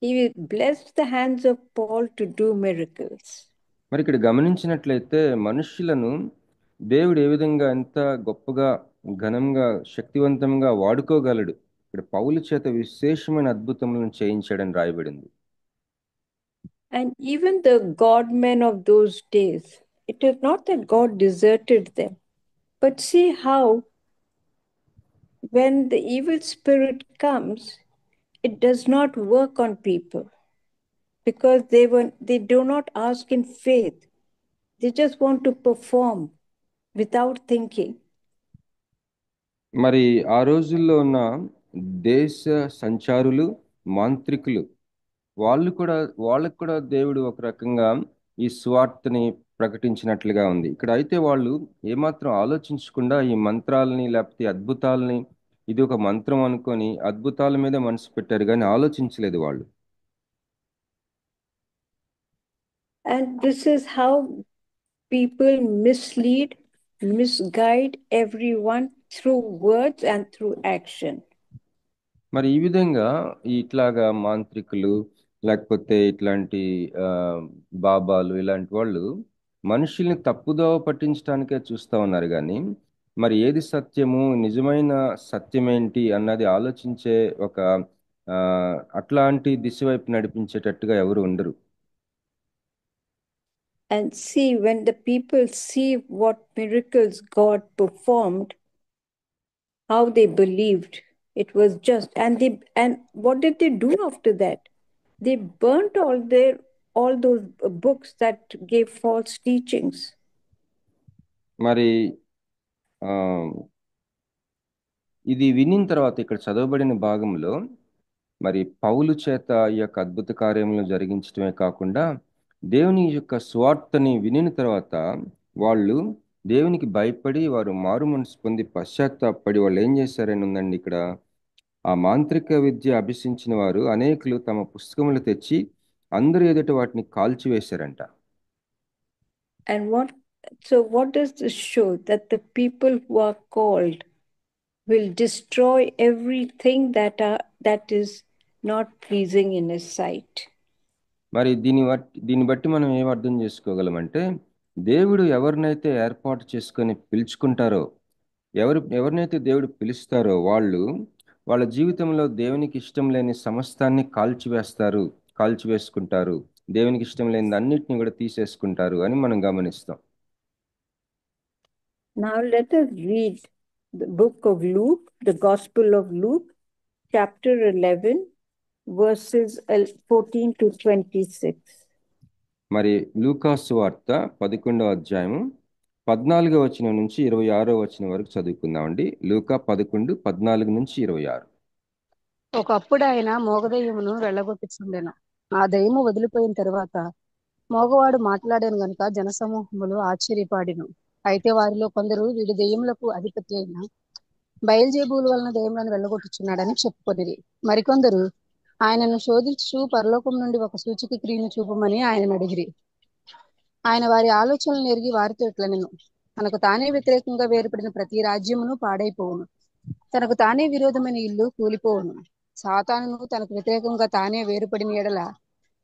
He blessed the hands of Paul to do miracles. మరి ఇక్కడ గమనించినట్లయితే మనుషులను దేవుడు ఏ విధంగా ఎంత గొప్పగా ఘనంగా శక్తివంతంగా వాడుకోగలడు. ఇక్కడ పౌలు చేత విశేషమైన అద్భుతములను చేయించాడని రాయబడింది. And even the God men of those days, it is not that God deserted them, but see how when the evil spirit comes, it does not work on people because they do not ask in faith. They just want to perform without thinking. మరి ఆ రోజుల్లో ఉన్న దేశ సంచారులు మాంత్రికులు వాళ్ళకు కూడా దేవుడు ఒక రకంగా ఈ సువార్తని ప్రకటించినట్లుగా ఉంది. ఇక్కడ అయితే వాళ్ళు ఏమాత్రం ఆలోచించకుండా ఈ మంత్రాలని లేకపోతే అద్భుతాలని ఇది ఒక మంత్రం అనుకొని అద్భుతాల మీద మనసు పెట్టారు కానీ ఆలోచించలేదు వాళ్ళు. And this is how people misguide everyone through words and through action. మరి ఈ విధంగా ఇట్లాగా మాంత్రికులు లేకపోతే ఇట్లాంటి బాబాలు ఇలాంటి వాళ్ళు మనుషుల్ని తప్పుదోవ పట్టించడానికే చూస్తూ ఉన్నారు కానీ మరి ఏది సత్యము, నిజమైన సత్యమేంటి అన్నది ఆలోచించే ఒక అట్లాంటి దిశ వైపు నడిపించేటట్టుగా ఎవరు ఉండరు. And see, when the people see what miracles God performed, how they believed it was just, and what did they do after that? They burnt all those books that gave false teachings. మరి ఇది వినిన తర్వాత ఇక్కడ చదవబడిన భాగంలో మరి పౌలు చేత ఈ యొక్క అద్భుత కార్యములను జరిగించడమే కాకుండా దేవుని యొక్క స్వార్థని వినిన తర్వాత వాళ్ళు దేవునికి భయపడి వారు మారు మనసు పొంది పశ్చాత్తాపడి వాళ్ళు ఏం చేశారని ఉందండి. ఇక్కడ ఆ మాంత్రిక విద్య అభ్యసించిన వారు అనేకులు తమ పుస్తకములు తెచ్చి అందరి ఎదుట వాటిని కాల్చివేశారంట. And what does this show? That the people who are called will destroy everything that is not pleasing in his sight. మరి దీన్ని బట్టి మనం ఏం అర్థం చేసుకోగలమంటే, దేవుడు ఎవరినైతే ఏర్పాటు చేసుకొని పిలుచుకుంటారో, ఎవరినైతే దేవుడు పిలుస్తారో వాళ్ళ జీవితంలో దేవునికి ఇష్టం లేని సమస్తాన్ని కాల్చివేసుకుంటారు, దేవునికి ఇష్టం లేని అన్నిటిని కూడా తీసేసుకుంటారు అని మనం గమనిస్తాం. Now let us read the book of Luke, the Gospel of Luke, chapter 11, verses 14 to 26. మరి లూకాసు వార్త 11వ అధ్యాయము 14వ వచనం నుంచి 26వ వచనం వరకు చదువుకుందామండి. లూకా 11, 14 నుంచి 26. ఒకప్పుడు ఆయన మోగదయ్యమును వెళ్ళగొట్టుచుండెను. ఆ దయ్యము వదిలిపోయిన తరువాత మోగవాడు మాట్లాడాను గనుక జనసమూహములు ఆశ్చర్యపాడిను. అయితే వారిలో కొందరు వీడి దెయ్యములకు అధిపతి అయిన బయల్జేబూలు వలన దెయ్యములను వెళ్ళగొట్టుచున్నాడని చెప్పుకొనిరి. మరికొందరు ఆయనను శోధించు పరలోకం నుండి ఒక సూచక క్రియను చూపమని ఆయనను అడిగిరి. ఆయన వారి ఆలోచనలను ఎరిగి వారితో ఇట్లనెను, తనకు తానే వ్యతిరేకంగా వేరుపడిన ప్రతి రాజ్యమును పాడైపోవును, తనకు తానే విరోధమైన ఇల్లు కూలిపోవును. సాతానును తనకు వ్యతిరేకంగా తానే వేరుపడిన ఎడల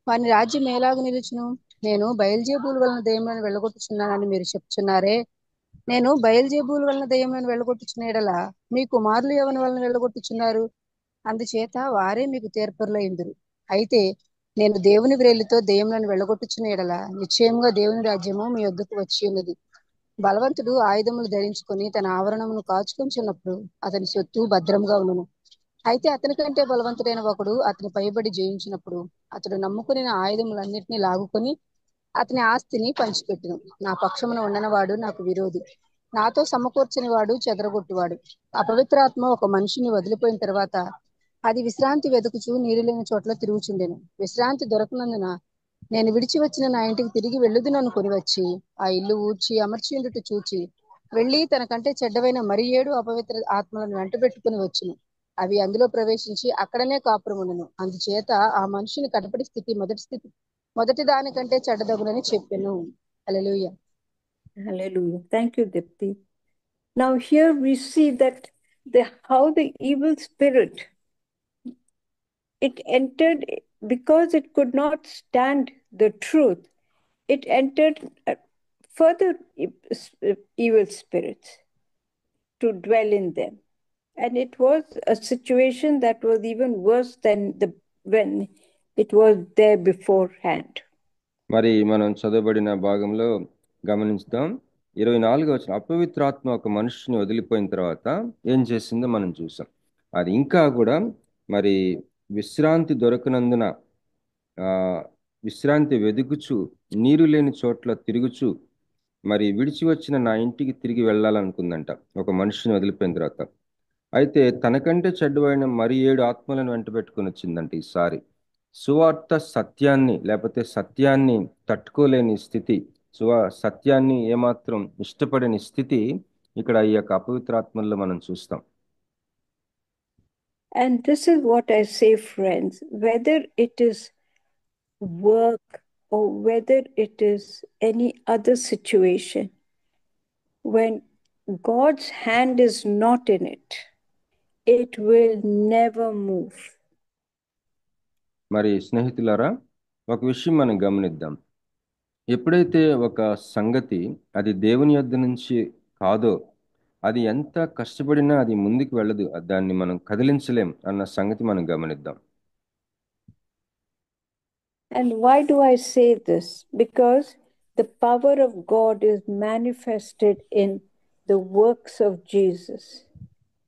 వాని రాజ్యం ఎలాగు నిలుచును? నేను బయల్జేబూలు వలన దెయ్యములను వెళ్ళగొట్టుచున్నానని మీరు చెప్తున్నారే. నేను బయల్జేబూలు వలన దెయ్యములను వెళ్ళగొట్టుచున్న ఎడల మీ కుమారులు ఎవరి వలన వెళ్ళగొట్టుచున్నారు? అందుచేత వారే మీకు తీర్పరులైందురు. అయితే నేను దేవుని వ్రేలితో దెయ్యములను వెళ్ళగొట్టుచున్న ఎడల నిశ్చయంగా దేవుని రాజ్యము మీ వద్దకు వచ్చి ఉన్నది. బలవంతుడు ఆయుధములు ధరించుకొని తన ఆవరణమును కాచుకొంచున్నప్పుడు అతని సొత్తు భద్రంగా ఉండును. అయితే అతని కంటే బలవంతుడైన ఒకడు అతని పైబడి జయించినప్పుడు అతడు నమ్ముకుని ఆయుధములన్నిటినీ లాగుకొని అతని ఆస్తిని పంచిపెట్టును. నా పక్షమున ఉండనవాడు నాకు విరోధి, నాతో సమకూర్చని వాడు చెదరగొట్టువాడు. అపవిత్రాత్మ ఒక మనిషిని వదిలిపోయిన తర్వాత అది విశ్రాంతి వెతుకుచు నీరు లేని చోట్ల తిరుగుచుండెను. విశ్రాంతి దొరకనందున నేను విడిచి వచ్చిన నా ఇంటికి తిరిగి వెళ్ళుదుననుకొని వచ్చి ఆ ఇల్లు ఊడ్చి అమర్చిండుట చూచి వెళ్ళి తనకంటే చెడ్డవైన మరి 7 అపవిత్ర ఆత్మలను వెంట పెట్టుకుని వచ్చును. అవి అందులో ప్రవేశించి అక్కడనే కాపురముండును. అందుచేత ఆ మనిషిని కడపటి స్థితి మొదటి దానికంటే చెడ్డదగునని చెప్పెను. హల్లెలూయా. Hallelujah. Thank you, Dipti. Now here we see that how the evil spirit, it entered because it could not stand the truth. It entered further evil spirits to dwell in them. And it was a situation that was even worse than when it was there beforehand. మరి మనం చదవబడిన భాగంలో గమనించుదాం. 24వ వచనం, అపవిత్రాత్మ ఒక మనిషిని వదిలిపోయిన తర్వాత ఏం చేసిందో మనం చూసాం. అది ఇంకా కూడా మరి విశ్రాంతి దొరకనందున విశ్రాంతి వెదుకుచు నీరు లేని చోట్ల తిరుగుచు మరి విడిచి వచ్చిన నా ఇంటికి తిరిగి వెళ్ళాలనుకుందంట ఒక మనిషిని వదిలిపోయిన తర్వాత. అయితే తనకంటే చెడ్డవైన మరి 7 ఆత్మలను వెంట పెట్టుకుని వచ్చిందంట. ఈసారి సువార్త సత్యాన్ని లేకపోతే సత్యాన్ని తట్టుకోలేని స్థితి, సత్యాన్ని ఏమాత్రం ఇష్టపడని స్థితి ఇక్కడ ఈ యొక్క అపవిత్రాత్మల్లో మనం చూస్తాం. And this is what I say, friends, whether it is work or whether it is any other situation, when God's hand is not in it, it will never move. మరి స్నేహితులారా, ఒక విషయం మనం గమనిద్దాం. ఎప్పుడైతే ఒక సంగతి అది దేవుని యొద్ద నుంచి కాదో, అది ఎంత కష్టపడినా అది ముందుకు వెళ్ళదు, దాన్ని మనం కదిలించలేం అన్న సంగతి మనం గమనిద్దాం. And why do I say this? Because the power of God is manifested in the works of Jesus.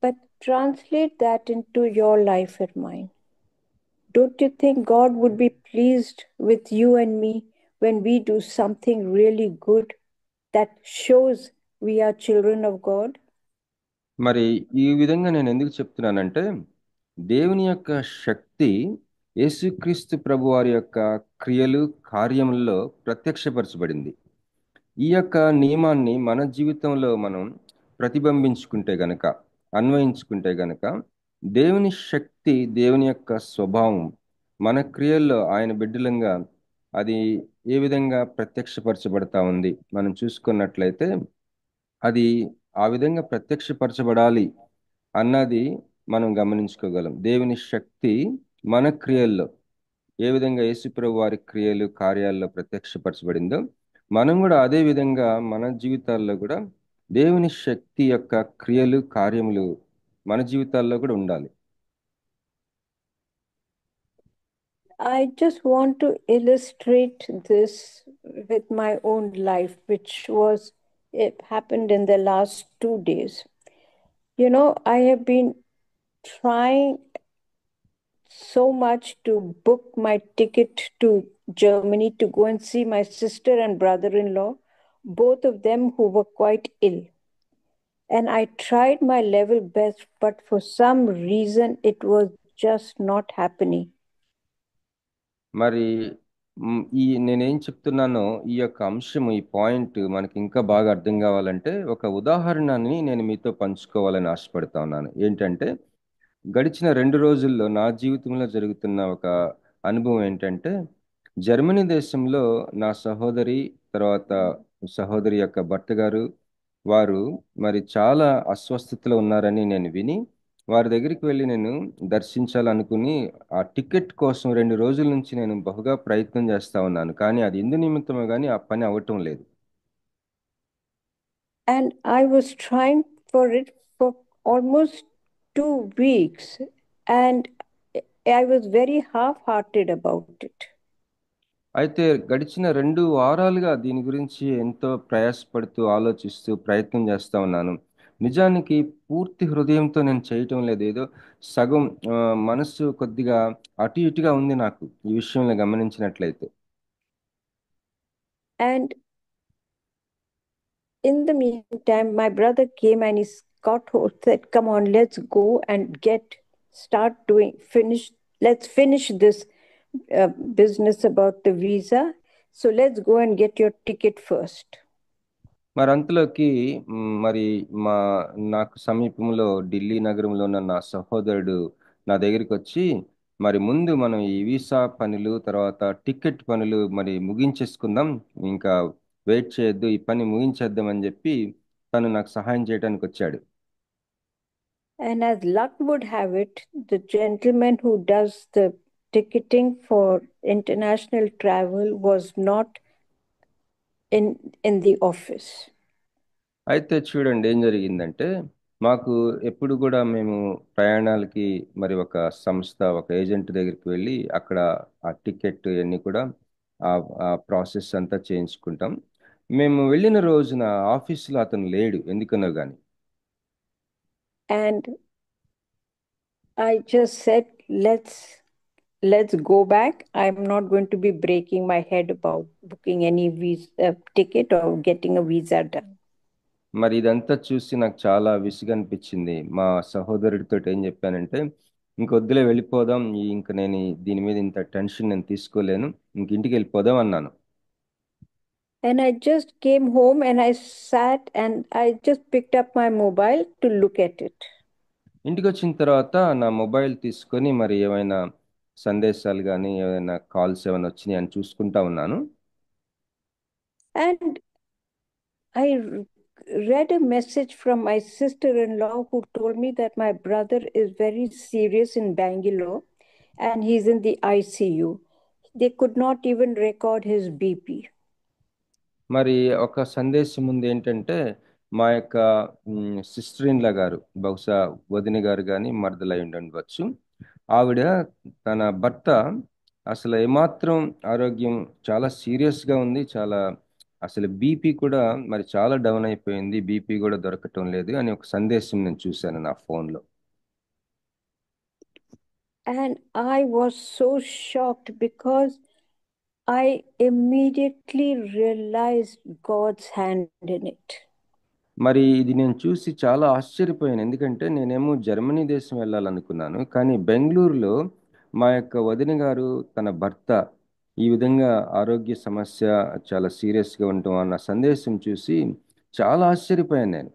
But translate that into your life and mine. Don't you think God would be pleased with you and me when we do something really good that shows we are children of God? మరి ఈ విధంగా నేను ఎందుకు చెప్తున్నానంటే, దేవుని యొక్క శక్తి యేసుక్రీస్తు ప్రభు వారి యొక్క క్రియలు కార్యములలో ప్రత్యక్షపరచబడింది. ఈ యొక్క నియమాన్ని మన జీవితంలో మనం ప్రతిబింబించుకుంటే గనక, అన్వయించుకుంటే గనక, దేవుని శక్తి, దేవుని యొక్క స్వభావం మన క్రియల్లో ఆయన బిడ్డలంగా అది ఏ విధంగా ప్రత్యక్షపరచబడతా ఉంది మనం చూసుకున్నట్లయితే అది ఆ విధంగా ప్రత్యక్షపరచబడాలి అన్నది మనం గమనించుకోగలం. దేవుని శక్తి మన క్రియల్లో ఏ విధంగా యేసుప్రభు వారి క్రియలు కార్యాల్లో ప్రత్యక్షపరచబడిందో మనం కూడా అదే విధంగా మన జీవితాల్లో కూడా దేవుని శక్తి యొక్క క్రియలు కార్యములు మన జీవితాల్లో కూడా ఉండాలి. I just want to illustrate this with my own life, which it happened in the last 2 days. You know, I have been trying so much to book my ticket to Germany to go and see my sister and brother-in-law, both of them who were quite ill. And I tried my level best, but for some reason it was just not happening. మరి నేనేం చెప్తున్నానో ఈ యొక్క అంశం ఈ point మనకి ఇంకా బాగా అర్థం కావాలంటే ఒక ఉదాహరణని నేను మీతో పంచుకోవాలని ఆశపడతా ఉన్నాను. ఏంటంటే గడిచిన 2 రోజుల్లో నా జీవితంలో జరుగుతున్న ఒక అనుభవం ఏంటంటే జర్మనీ దేశంలో నా సహోదరి తర్వాత సహోదరి యొక్క భర్త గారు వారు మరి చాలా అస్వస్థతలో ఉన్నారని నేను విని వారి దగ్గరికి వెళ్ళి నేను దర్శించాలనుకుని ఆ టికెట్ కోసం 2 రోజుల నుంచి నేను బహుగా ప్రయత్నం చేస్తా ఉన్నాను. కానీ అది ఎందు నిమిత్తమో కానీ ఆ పని అవ్వటం లేదు. And I was trying for it for almost 2 weeks, and I was very half-hearted about it. అయితే గడిచిన 2 వారాలుగా దీని గురించి ఎంతో ప్రయాసపడుతూ ఆలోచిస్తూ ప్రయత్నం చేస్తా ఉన్నాను. నిజానికి పూర్తి హృదయంతో నేను చేయటం లేదు. ఏదో సగం మనసు కొద్దిగా అటు ఇటుగా ఉంది నాకు ఈ విషయంలో గమనించినట్లయితే. And in the meantime, my brother came and he got hold, said, "Come on, let's go and let's finish this business about the visa. So let's go and get your ticket first." మరి అంతలోకి మరి నాకు సమీపంలో ఢిల్లీ నగరంలో ఉన్న నా సహోదరుడు నా దగ్గరికి వచ్చి మరి ముందు మనం ఈ వీసా పనులు తర్వాత టికెట్ పనులు మరి ముగించేసుకుందాం, ఇంకా వెయిట్ చేయొద్దు, ఈ పని ముగించేద్దాం అని చెప్పి తను నాకు సహాయం చేయడానికి వచ్చాడు. And as luck would have it, the gentleman who does the ticketing for international travel was not in the office. అయితే చూడండి ఏం జరిగిందంటే మాకు ఎప్పుడు కూడా మేము ప్రయాణాలకి మరి ఒక సంస్థ ఒక ఏజెంట్ దగ్గరికి వెళ్ళి అక్కడ ఆ టికెట్ అన్ని కూడా ఆ ప్రాసెస్ అంతా చేయించుకుంటాం. మేము వెళ్ళిన రోజున ఆఫీసులో అతను లేడు ఎందుకనో గాని. And I just said, let's go back. I'm not going to be breaking my head about booking any visa ticket or getting a visa done. మరి ఇదంతా చూసి నాకు చాలా విసుగు అనిపించింది. మా సహోదరుడితో ఏం చెప్పానంటే ఇంకొద్దులే వెళ్ళిపోదాం, ఇంక నేను దీని మీద ఇంత టెన్షన్ నేను తీసుకోలేను, ఇంక ఇంటికి వెళ్ళిపోదాం అన్నాను. And I just came home and I sat and I just picked up my mobile to look at it. ఇంటికి వచ్చిన తర్వాత నా మొబైల్ తీసుకొని మరి ఏమైనా సందేశాలు కానీ ఏమైనా కాల్స్ ఏమైనా వచ్చినాయి అని చూసుకుంటా ఉన్నాను. And I read a message from my sister-in-law who told me that my brother is very serious in Bangalore and he's in the ICU. They could not even record his BP. మరి ఒక సందేశం ఉంది ఏంటంటే మా యొక్క sister in law గారు, బహుశా వదిన గారు కానీ మరదలై ఉండవచ్చు, ఆవిడ తన భర్త అసలు ఏమాత్రం ఆరోగ్యం చాలా సీరియస్గా ఉంది, చాలా అసలు బీపీ కూడా మరి చాలా డౌన్ అయిపోయింది, బీపీ కూడా దొరకటం లేదు అని ఒక సందేశం నేను చూశాను నా ఫోన్లో. And I was so shocked because I immediately realized God's hand in it. మరి ఇది నేను చూసి చాలా ఆశ్చర్యపోయాను. ఎందుకంటే నేనేమో జర్మనీ దేశం వెళ్ళాలనుకున్నాను, కానీ బెంగళూరులో మా యొక్క వదిన గారు తన భర్త ఈ విధంగా ఆరోగ్య సమస్య చాలా సీరియస్గా ఉండటం అన్న సందేశం చూసి చాలా ఆశ్చర్యపోయాను నేను.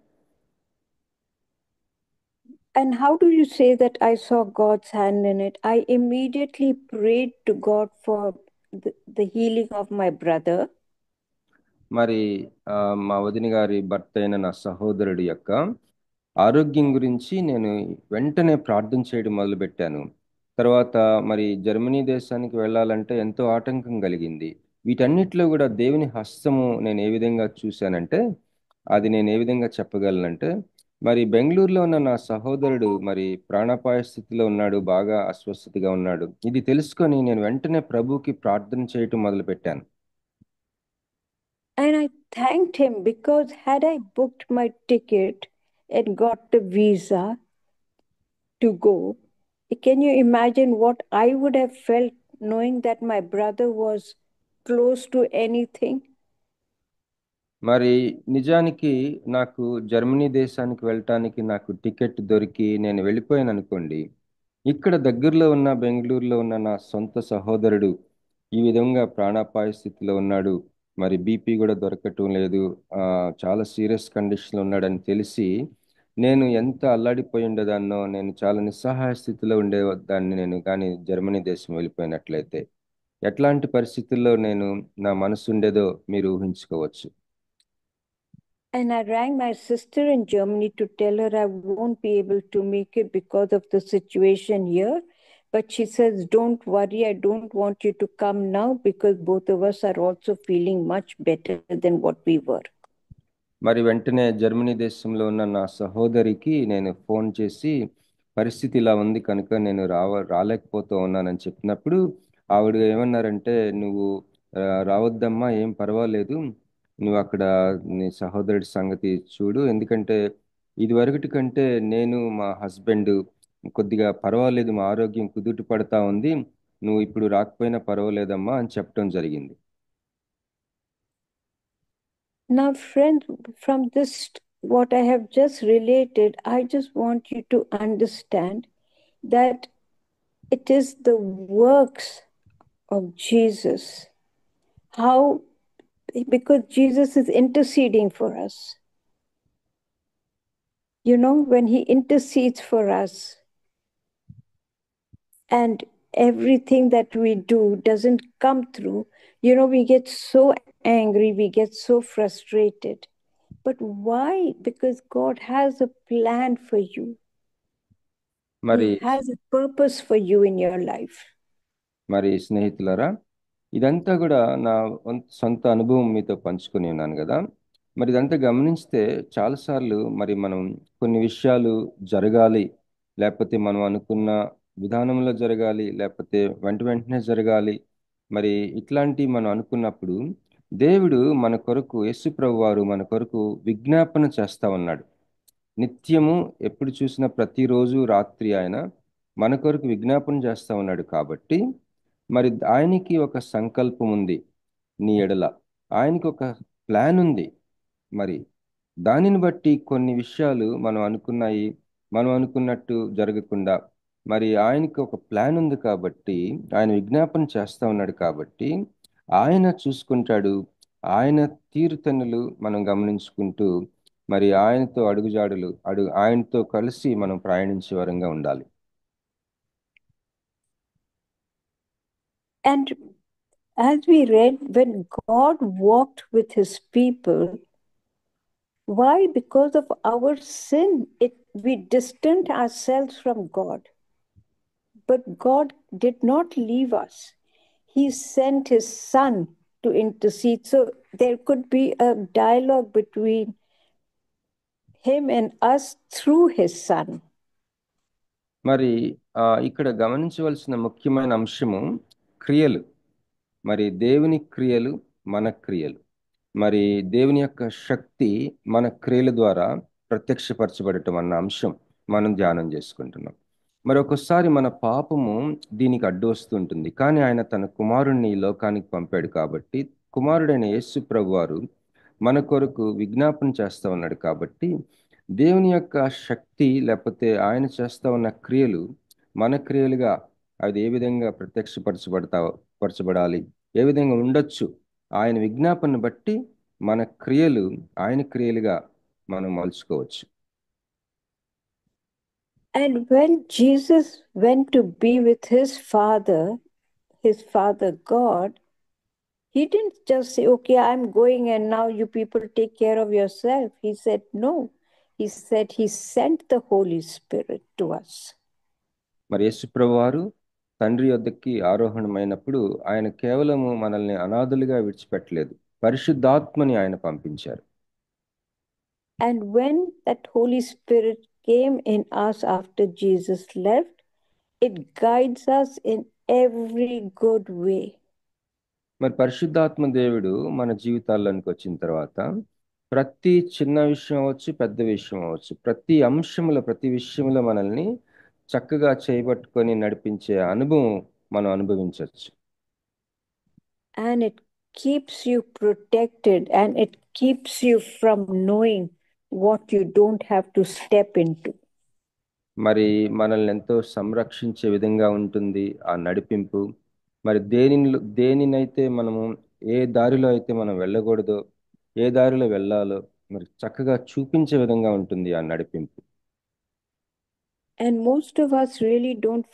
And how do you say that I saw God's hand in it? I immediately prayed to God for the healing of my brother. మరి మా వదిన గారి భర్త అయిన నా సహోదరుడి యొక్క ఆరోగ్యం గురించి నేను వెంటనే ప్రార్థన చేయడం మొదలుపెట్టాను. తర్వాత మరి జర్మనీ దేశానికి వెళ్ళాలంటే ఎంతో ఆటంకం కలిగింది. వీటన్నిటిలో కూడా దేవుని హస్తము నేను ఏ విధంగా చూశానంటే, అది నేను ఏ విధంగా చెప్పగలనంటే, మరి బెంగళూరులో ఉన్న నా సహోదరుడు మరి ప్రాణాపాయ స్థితిలో ఉన్నాడు, బాగా అస్వస్థతగా ఉన్నాడు. ఇది తెలుసుకొని నేను వెంటనే ప్రభువుకి ప్రార్థన చేయటం మొదలుపెట్టాను. And I thanked him because had I booked my ticket and got the visa to go, can you imagine what I would have felt knowing that my brother was close to anything? మరి నిజానికి నాకు Germany దేశానికి వెళ్ళటానికి నాకు ticket దొరికి నేను వెళ్ళిపోయాను అనుకోండి. ఇక్కడ దగ్గరలో ఉన్న బెంగళూరులో ఉన్న నా సొంత సహోదరుడు ఈ విధంగా ప్రాణాపాయ స్థితిలో ఉన్నాడు, మరి బీపీ కూడా దొరకటం లేదు, చాలా సీరియస్ కండిషన్లో ఉన్నాడని తెలిసి నేను ఎంత అల్లాడిపోయి ఉండేదాన్నో, నేను చాలా నిస్సహాయ స్థితిలో ఉండేదాన్ని నేను కానీ జర్మనీ దేశం వెళ్ళిపోయినట్లయితే ఎట్లాంటి పరిస్థితుల్లో నేను నా మనసు ఉండేదో మీరు ఊహించుకోవచ్చు. And I rang my sister in Germany to tell her I won't be able to make it because of the situation here. But she says, don't worry, I don't want you to come now because both of us are also feeling much better than what we were. మరి వెంటనే Germany దేశంలో ఉన్న నా సహోదరికి నేను phone చేసి పరిస్థితి ఇలా ఉంది కనుక నేను రాలేకపోతూ ఉన్నానని చెప్పినప్పుడు ఆవిడ ఏమన్నారంటే, నువ్వు రావద్దమ్మా, ఏం పర్వాలేదు, నువ్వు అక్కడ నీ సహోదరుడి సంగతి చూడు, ఎందుకంటే ఇదివరకటి కంటే నేను మా హస్బెండ్ కొద్దిగా పర్వాలేదు, మా ఆరోగ్యం కుదుట పడతా ఉంది, నువ్వు ఇప్పుడు రాకపోయినా పర్వాలేదమ్మా అని చెప్పడం జరిగింది. Now, friends, from this, what I have just related, I just want you to understand that it is the works of Jesus. How, because Jesus is interceding for us. You know, when he intercedes for us and everything that we do doesn't come through, you know, we get so angry, we get so frustrated. But why? Because God has a plan for you. మరి He has a purpose for you in your life. మరి స్నేహితులారా, ఇదంతా కూడా నా సొంత అనుభవం మీతో పంచుకొని ఉన్నాను కదా. మరి ఇదంతా గమనిస్తే చాలాసార్లు మరి మనం కొన్ని విషయాలు జరగాలి, లేకపోతే మనం అనుకున్న విధానంలో జరగాలి, లేకపోతే వెంటనే జరగాలి, మరి ఇట్లాంటి మనం అనుకున్నప్పుడు దేవుడు మన కొరకు, యేసు ప్రభు వారు మన కొరకు విజ్ఞాపన చేస్తా ఉన్నాడు. నిత్యము ఎప్పుడు చూసినా ప్రతిరోజు రాత్రి ఆయన మన కొరకు విజ్ఞాపన చేస్తా ఉన్నాడు. కాబట్టి మరి ఆయనకి ఒక సంకల్పం ఉంది నీ ఎడల, ఆయనకి ఒక ప్లాన్ ఉంది. మరి దానిని బట్టి కొన్ని విషయాలు మనం అనుకున్నట్టు జరగకుండా మరి ఆయనకి ఒక ప్లాన్ ఉంది కాబట్టి ఆయన విజ్ఞాపన చేస్తా ఉన్నాడు. కాబట్టి ఆయన చూసుకుంటాడు. ఆయన తీరుతెన్నులు మనం గమనించుకుంటూ మరి ఆయనతో ఆయనతో కలిసి మనం ప్రయాణించే వరంగా ఉండాలి. And as we read, when God walked with his people, why? Because of our sin, we distanced ourselves from God. But God did not leave us. He sent his son to intercede. So there could be a dialogue between him and us through his son. మరి ఇక్కడ గమనించవలసిన ముఖ్యమైన అంశము క్రియలు. మరి దేవుని క్రియలు, మన క్రియలు. మరి దేవుని యొక్క శక్తి మన క్రియల ద్వారా ప్రత్యక్షపరచబడటం అన్న అంశం మనం ధ్యానం చేసుకుంటున్నాం. మరి ఒక్కోసారి మన పాపము దీనికి అడ్డు వస్తుంటుంది. కానీ ఆయన తన కుమారుణ్ణి ఈ లోకానికి పంపాడు కాబట్టి, కుమారుడైన యేసు ప్రభు వారు మన కొరకు విజ్ఞాపన చేస్తా ఉన్నాడు. కాబట్టి దేవుని యొక్క శక్తి లేకపోతే ఆయన చేస్తా ఉన్న క్రియలు మన క్రియలుగా అది ఏ విధంగా పరచబడాలి, ఏ విధంగా ఉండొచ్చు, ఆయన విజ్ఞాపనను బట్టి మన క్రియలు ఆయన క్రియలుగా మనం మలుచుకోవచ్చు. And when Jesus went to be with his Father God, He didn't just say, okay, I'm going and now you people take care of yourself. He said, no. He said he sent the Holy Spirit to us. మరి యేసుప్రభు వారు తండ్రి యొద్దకి ఆరోహణమైనప్పుడు ఆయన కేవలము మనల్ని అనాథులుగా విడిచిపెట్టలేదు, పరిశుద్ధాత్మని ఆయన పంపించారు. And when that Holy Spirit came in us after Jesus left, it guides us in every good way. మరి పరిశుద్ధాత్మ దేవుడు మన జీవితాల్లోనికి వచ్చిన తర్వాత ప్రతి చిన్న విషయం అవ్వచ్చు, పెద్ద విషయం అవ్వచ్చు, ప్రతి విషయంలో మనల్ని చక్కగా చేయబట్టుకొని నడిపించే అనుభవం మనం అనుభవించవచ్చు. And it keeps you protected and it keeps you from knowing what you don't have to step into. మరి మనల్ని ఎంతో సంరక్షించే విధంగా ఉంటుంది ఆ నడిపింపు. మరి దేనినైతే మనము ఏ దారిలో అయితే మనం వెళ్ళకూడదో, ఏ దారిలో వెళ్ళాలో మరి చక్కగా చూపించే విధంగా ఉంటుంది ఆ నడిపింపు. And most of us really don't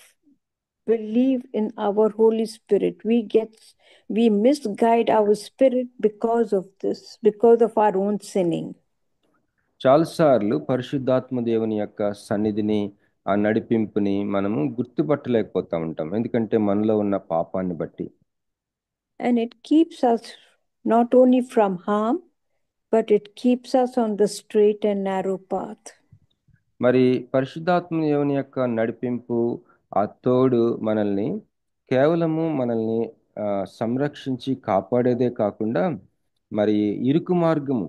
believe in our Holy Spirit. We misguide our spirit because of this, because of our own sinning. చాలాసార్లు పరిశుద్ధాత్మ దేవుని యొక్క సన్నిధిని, ఆ నడిపింపుని మనము గుర్తుపట్టలేకపోతా ఉంటాం, ఎందుకంటే మనలో ఉన్న పాపాన్ని బట్టి. And it keeps us not only from harm, but it keeps us on the straight and narrow path. మరి పరిశుద్ధాత్మ దేవుని యొక్క నడిపింపు, ఆ తోడు కేవలము మనల్ని సంరక్షించి కాపాడేదే కాకుండా మరి ఇరుకు మార్గము,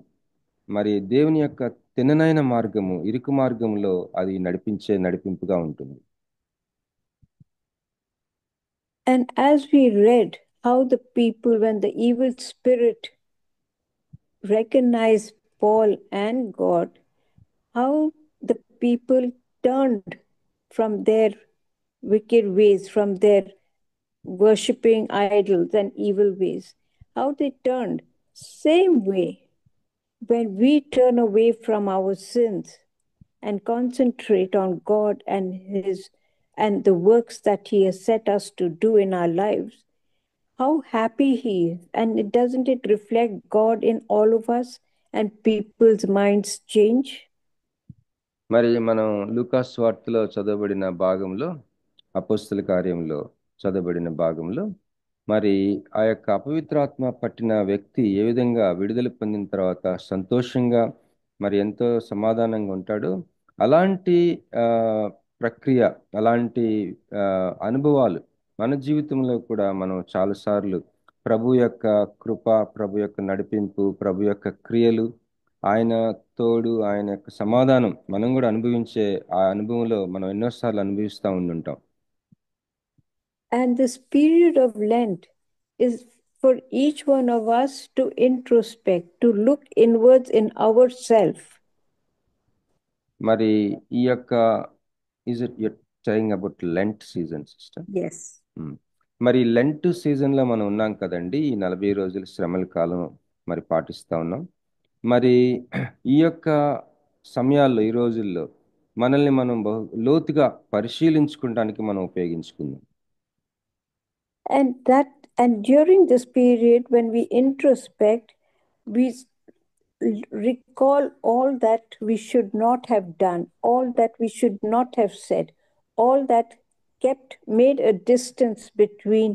మరి దేవుని యొక్క తిన్ననైన మార్గము, ఇరుకు మార్గంలో అది నడిపింపుగా ఉంటుంది. And as we read how the people, when the evil spirit recognized Paul and God, how the people turned from their wicked ways, from their worshipping idols and evil ways, how they turned. Same way, when we turn away from our sins and concentrate on God and the works that He has set us to do in our lives, how happy He is. And doesn't it reflect God in all of us and people's minds change? మరి మనం లూకాస్ వార్తలో చదవబడిన భాగంలో, అపోస్తల కార్యంలో చదవబడిన భాగంలో మరి ఆ యొక్క అపవిత్రాత్మ పట్టిన వ్యక్తి ఏ విధంగా విడుదల పొందిన తర్వాత సంతోషంగా మరి ఎంతో సమాధానంగా ఉంటాడో, అలాంటి ప్రక్రియ, అలాంటి అనుభవాలు మన జీవితంలో కూడా మనం చాలాసార్లు ప్రభు యొక్క కృప, ప్రభు యొక్క నడిపింపు, ప్రభు యొక్క క్రియలు, ఆయన తోడు, ఆయన యొక్క సమాధానం మనం కూడా అనుభవించే ఆ అనుభవంలో మనం ఎన్నోసార్లు అనుభవిస్తూ ఉండుంటాం. And this period of Lent is for each one of us to introspect, to look inwards in ourselves. మరి ఈ యొక్క is it your telling about lent season sister? Yes. మరి లెంట్ సీజన్లో మనం ఉన్నాం కదండి, ఈ 40 రోజుల శ్రమల కాలం మరి పాటిస్తూ ఉన్నాం. మరి ఈ యొక్క సమయాల్లో, ఈ రోజుల్లో మనల్ని మనం లోతుగా పరిశీలించుకోవడానికి మనం ఉపయోగించుకుందాం. And during this period, when we introspect, we recall all that we should not have done, all that we should not have said, all that made a distance between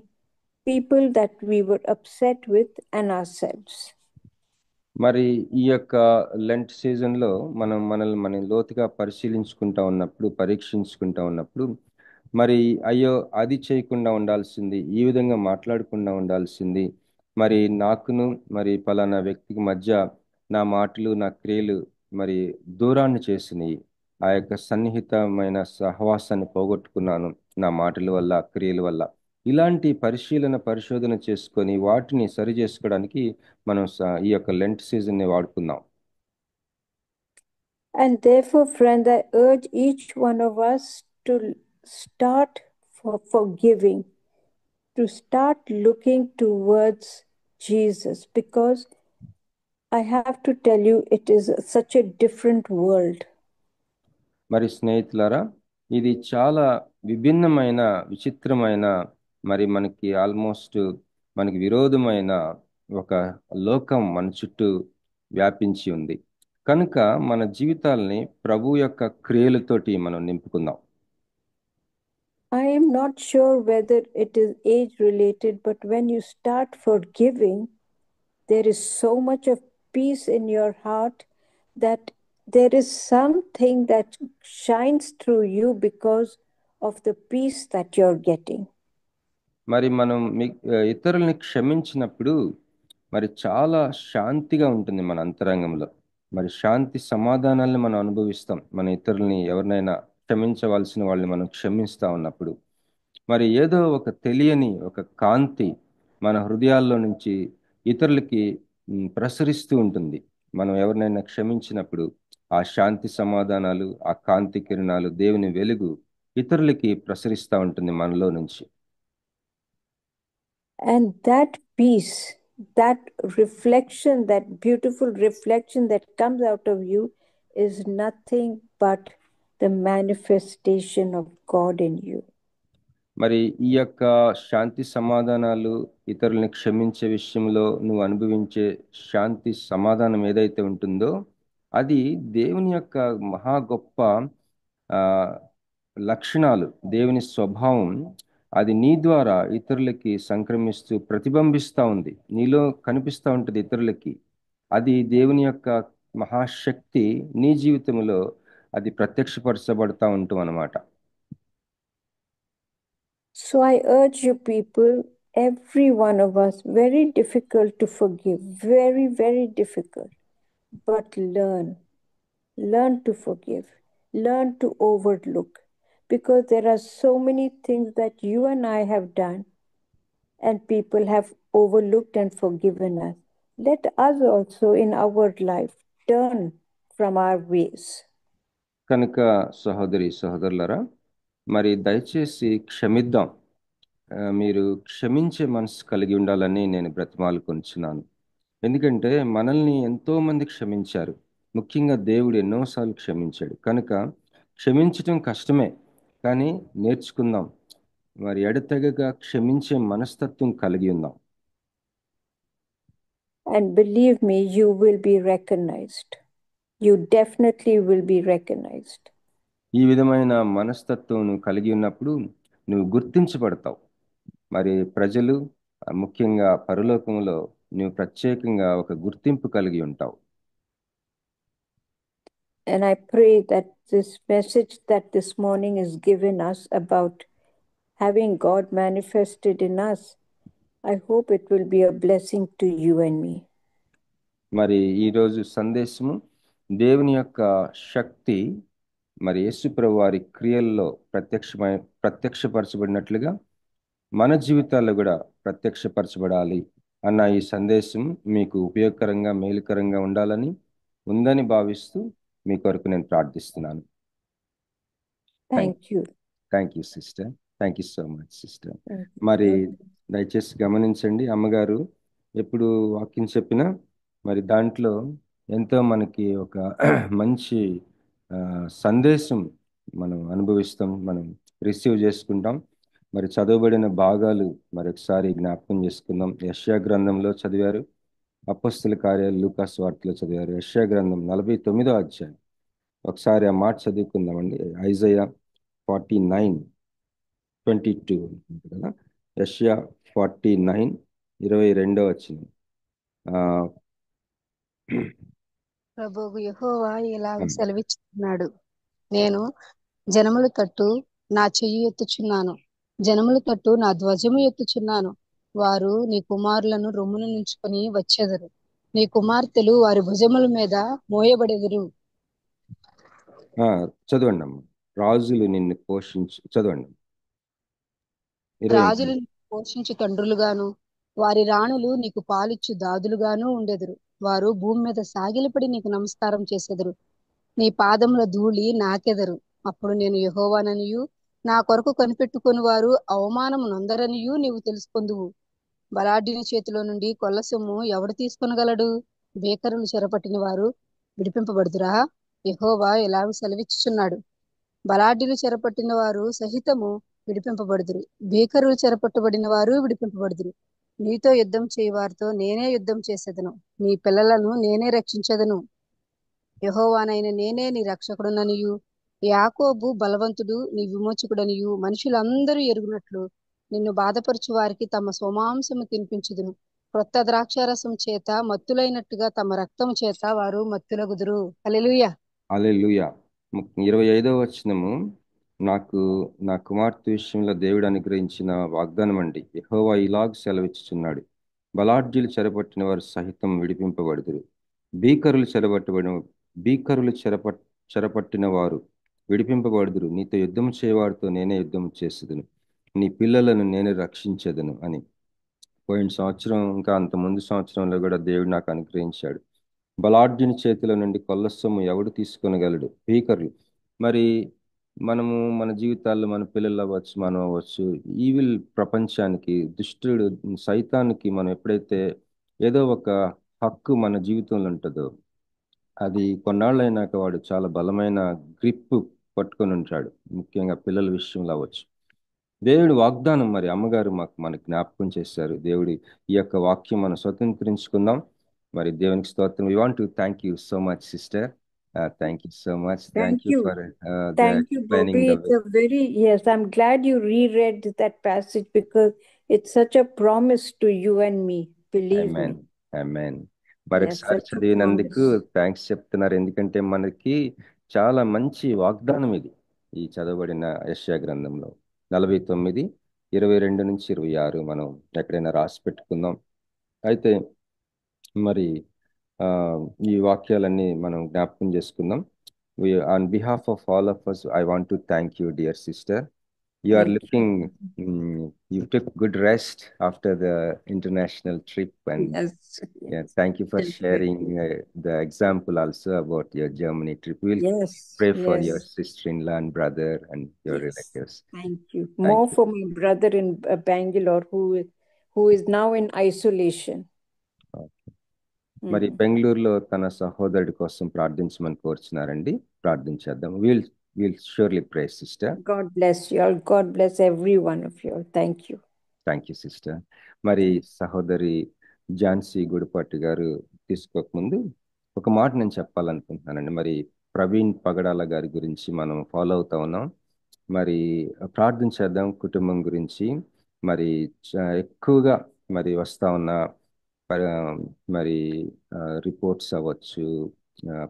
people that we were upset with and ourselves. మరి ఈ యొక్క Lent సీజన్లో మనం లోతుగా పరీక్షించుకుంటా ఉన్నప్పుడు మరి అయ్యో అది చేయకుండా ఉండాల్సింది, ఈ విధంగా మాట్లాడకుండా ఉండాల్సింది, మరి నాకును మరి పలానా వ్యక్తికి మధ్య నా మాటలు, నా క్రియలు మరి దూరాన్ని చేసినాయి, ఆ యొక్క సన్నిహితమైన సహవాసాన్ని పోగొట్టుకున్నాను నా మాటల వల్ల, క్రియల వల్ల. ఇలాంటి పరిశోధన చేసుకొని వాటిని సరి చేసుకోవడానికి మనం ఈ యొక్క Lent సీజన్ని వాడుకుందాం. And therefore, friends, I urge each one of us to start forgiving, to start looking towards Jesus, because I have to tell you, it is such a different world. మరి స్నేహితులారా, ఇది చాలా విభిన్నమైన, విచిత్రమైన, మరి మనకి ఆల్మోస్ట్ మనకి విరోధమైన ఒక లోకం మన చుట్టూ వ్యాపించి ఉంది. కనుక మన జీవితాల్ని ప్రభు యొక్క క్రియలతోటి మనం నింపుకుందాం. I am not sure whether it is age related, but when you start forgiving, there is so much of peace in your heart that there is something that shines through you because of the peace that you're getting. మరి మనం ఇతరుల్ని క్షమించినప్పుడు మరి చాలా శాంతిగా ఉంటుంది మన అంతరంగంలో. మరి శాంతి సమాధానాలను మనం అనుభవిస్తాం. మన ఇతరుల్ని ఎవరినైనా క్షమించవలసిన వాళ్ళని మనం క్షమిస్తా ఉన్నప్పుడు మరి ఏదో ఒక తెలియని ఒక కాంతి మన హృదయాల్లో నుంచి ఇతరులకి ప్రసరిస్తూ ఉంటుంది. మనం ఎవరినైనా క్షమించినప్పుడు ఆ శాంతి సమాధానాలు, ఆ కాంతి కిరణాలు, దేవుని వెలుగు ఇతరులకి ప్రసరిస్తూ ఉంటుంది మనలో నుంచి. And that peace, that reflection, that beautiful reflection that comes out of you is nothing but the manifestation of God in you. మరి ఈ యొక్క శాంతి సమాధానాలు, ఇతరుల్ని క్షమించే విషయంలో నువ్వు అనుభవించే శాంతి సమాధానం ఏదైతే ఉంటుందో అది దేవుని యొక్క మహా గొప్ప లక్షణాలు, దేవుని స్వభావం. అది నీ ద్వారా ఇతరులకి సంక్రమిస్తూ ప్రతిబింబిస్తూ ఉంది, నీలో కనిపిస్తూ ఉంటుంది ఇతరులకి. అది దేవుని యొక్క మహాశక్తి నీ జీవితంలో అది ప్రత్యక్షపరచబడతా ఉంటాం అన్నమాట. So I urge you people, every one of us, very difficult to forgive, very, very difficult. But learn to forgive, learn to overlook, because there are so many things that you and I have done and people have overlooked and forgiven us. Let us also in our life turn from our ways. కనుక సహోదరి సహోదరులరా, మరి దయచేసి క్షమిద్దాం. మీరు క్షమించే మనసు కలిగి ఉండాలని నేను బ్రతిమాలుకొంచున్నాను. ఎందుకంటే మనల్ని ఎంతో మంది క్షమించారు, ముఖ్యంగా దేవుడు ఎన్నోసార్లు క్షమించాడు. కనుక క్షమించటం కష్టమే, కానీ నేర్చుకుందాం. మరి ఎడతెగక క్షమించే మనస్తత్వం కలిగి ఉందాం. And believe me, you will be recognized. You definitely will be recognized. ఈ విధమైన మనస్తత్వం నువ్వు కలిగి ఉన్నప్పుడు నువ్వు గుర్తించబడతావు. మరి ప్రజలు, ముఖ్యంగా పరలోకంలో నువ్వు ప్రత్యేకంగా ఒక గుర్తింపు కలిగి ఉంటావు. And I pray that this message that this morning is given us about having God manifested in us, I hope it will be a blessing to you and me. మరి ఈరోజు సందేశము దేవుని యొక్క శక్తి మరి యేసుప్రభు వారి క్రియల్లో ప్రత్యక్షపరచబడినట్లుగా మన జీవితాల్లో కూడా ప్రత్యక్షపరచబడాలి అన్న ఈ సందేశం మీకు ఉపయోగకరంగా, మేలుకరంగా ఉందని భావిస్తూ మీ కొరకు నేను ప్రార్థిస్తున్నాను. Thank you sister. Thank you so much sister. మరి దయచేసి గమనించండి, అమ్మగారు ఎప్పుడు వాక్యం చెప్పినా మరి దాంట్లో ఎంతో మనకి ఒక మంచి సందేశం మనం అనుభవిస్తాం, మనం రిసీవ్ చేసుకుంటాం. మరి చదవబడిన భాగాలు మరొకసారి జ్ఞాపకం చేసుకుందాం. యెషయా గ్రంథంలో చదివారు, అపొస్తలుల కార్యాలు లూకాసు వార్తలో చదివారు. యెషయా గ్రంథం 49వ అధ్యాయం ఒకసారి ఆ మాట చదువుకుందామండి. ఐజయా 49:22 కదా. యెషయా 49:22 వచ్చింది. ప్రభువు యెహోవా ఇలాగ సెలవిస్తున్నాడు, నేను జనముల తట్టు నా చెయ్యి ఎత్తుచున్నాను, జనముల తట్టు నా ధ్వజము ఎత్తుచున్నాను. వారు నీ కుమారులను రొమ్మున నుంచుకొని వచ్చెదరు, నీ కుమార్తెలు వారి భుజముల మీద మోయబడెదరు. చదవండి అమ్మ. రాజులు నిన్ను పోషించు, చదవండి. రాజులు పోషించు తండ్రులుగాను, వారి రాణులు నీకు పాలిచ్చు దాదులుగాను ఉండెదరు. వారు భూమి మీద సాగిలపడి నీకు నమస్కారం చేసెదరు, నీ పాదముల ధూళి నాకెదరు. అప్పుడు నేను యెహోవాననియు, నా కొరకు కనిపెట్టుకొని వారు అవమానము నొందరనియు నీవు తెలుసుకొందువు. బలాఢ్యుని చేతిలో నుండి కొల్ల సొమ్ము ఎవడు తీసుకొనగలడు? బేకరులు చెరపట్టిన వారు విడిపింపబడుదురా? యెహోవా ఇలాగ సెలవిచ్చుచున్నాడు, బలాఢ్యులు చెరపట్టిన వారు సహితము విడిపింపబడుదురు, బేకరులు చెరపట్టబడిన వారు విడిపింపబడుదురు. నీతో యుద్ధం చేయవారితో నేనే యుద్ధం చేసేదను, నీ పిల్లలను నేనే రక్షించెదను. యెహోవానైన నేనే నీ రక్షకుడుననియు, యాకోబు బలవంతుడు నీ విమోచకుడనియు మనుషులందరూ ఎరుగునట్లు నిన్ను బాధపరచు వారికి తమ స్వమాంసము తినిపించుదును. క్రొత్త ద్రాక్షారసం చేత మత్తులైనట్టుగా తమ రక్తము చేత వారు మత్తులగుదురు. హల్లెలూయా. హల్లెలూయా. 25వ వచనము, నాకు నా కుమార్తె విషయంలో దేవుడు అనుగ్రహించిన వాగ్దానం అండి. యెహోవా ఇలాగ సెలవిచ్చుచున్నాడు, బలాఢ్యులు చెరపట్టిన వారు సహితం విడిపింపబడుదురు, భీకరులు చెరపట్టిన వారు విడిపింపబడుదురు. నీతో యుద్ధం చేయవారితో నేనే యుద్ధం చేసేదను, నీ పిల్లలను నేనే రక్షించేదను అని పోయిన సంవత్సరం ఇంకా అంత ముందు సంవత్సరంలో కూడా దేవుడు నాకు అనుగ్రహించాడు. బలాఢ్యుని చేతిలో నుండి కొల్ల సొమ్ము ఎవడు తీసుకొనగలడు? భీకరులు. మరి మనము మన జీవితాల్లో మన పిల్లలు అవ్వచ్చు, మనం అవ్వచ్చు, ఈవిల్ ప్రపంచానికి, దుష్టుడు సైతానికి మనం ఎప్పుడైతే ఏదో ఒక హక్కు మన జీవితంలో ఉంటుందో, అది కొన్నాళ్ళైనాక వాడు చాలా బలమైన గ్రిప్ పట్టుకొని ఉంటాడు, ముఖ్యంగా పిల్లల విషయంలో అవ్వచ్చు. దేవుడి వాగ్దానం మరి అమ్మగారు మనకి జ్ఞాపకం చేశారు. దేవుడి ఈ యొక్క వాక్యం మనం స్వతంత్రించుకుందాం. మరి దేవునికి స్తోత్రం. We want to thank you so much sister. Thank you so much. Thank thank you you. For Thank you, explaining Bobby. the It's a very, yes, I'm glad you reread that passage because it's such a promise to you and me. Believe Amen. me. Amen. Yes, మరొకసారి such a చదివినందుకు promise. Thanks చెప్తున్నారు. ఎందుకంటే మనకి చాలా మంచి వాగ్దానం ఇది, ఈ చదవబడిన యెషయా గ్రంథంలో 49, 22 నుంచి 26 మనం ఎక్కడైనా రాసి పెట్టుకుందాం. అయితే మరి ఈ వాక్యాలన్నీ మనం జ్ఞాపకం చేసుకుందాం. On behalf of all of us, I want to thank you, dear sister. You are Thank looking, you. you took good rest after the international trip, and Yes, yeah, yes. thank you for Thank sharing you. the example also about your Germany trip. We'll Yes, pray for your yes, sister-in-law and brother and your yes. relatives. Thank you. Thank More you. for my brother in Bangalore who is now in isolation. మరి Mhm. బెంగళూరులో తన సహోదరుడి కోసం ప్రార్థించమని కోరుచున్నారండి. ప్రార్థించేద్దాం. We'll surely pray, sister. God bless you all. God bless every one of you all. Thank you. Thank you sister. మరి సహోదరి ఝాన్సీ గుడిపాటి గారు తీసుకోకముందు ఒక మాట నేను చెప్పాలనుకుంటున్నానండి. మరి ప్రవీణ్ పగడాల గారి గురించి మనం ఫాలో అవుతా ఉన్నాం. మరి ప్రార్థించేద్దాం కుటుంబం గురించి. మరి ఎక్కువగా మరి వస్తా ఉన్న మరి రిపోర్ట్స్ అవ్వచ్చు,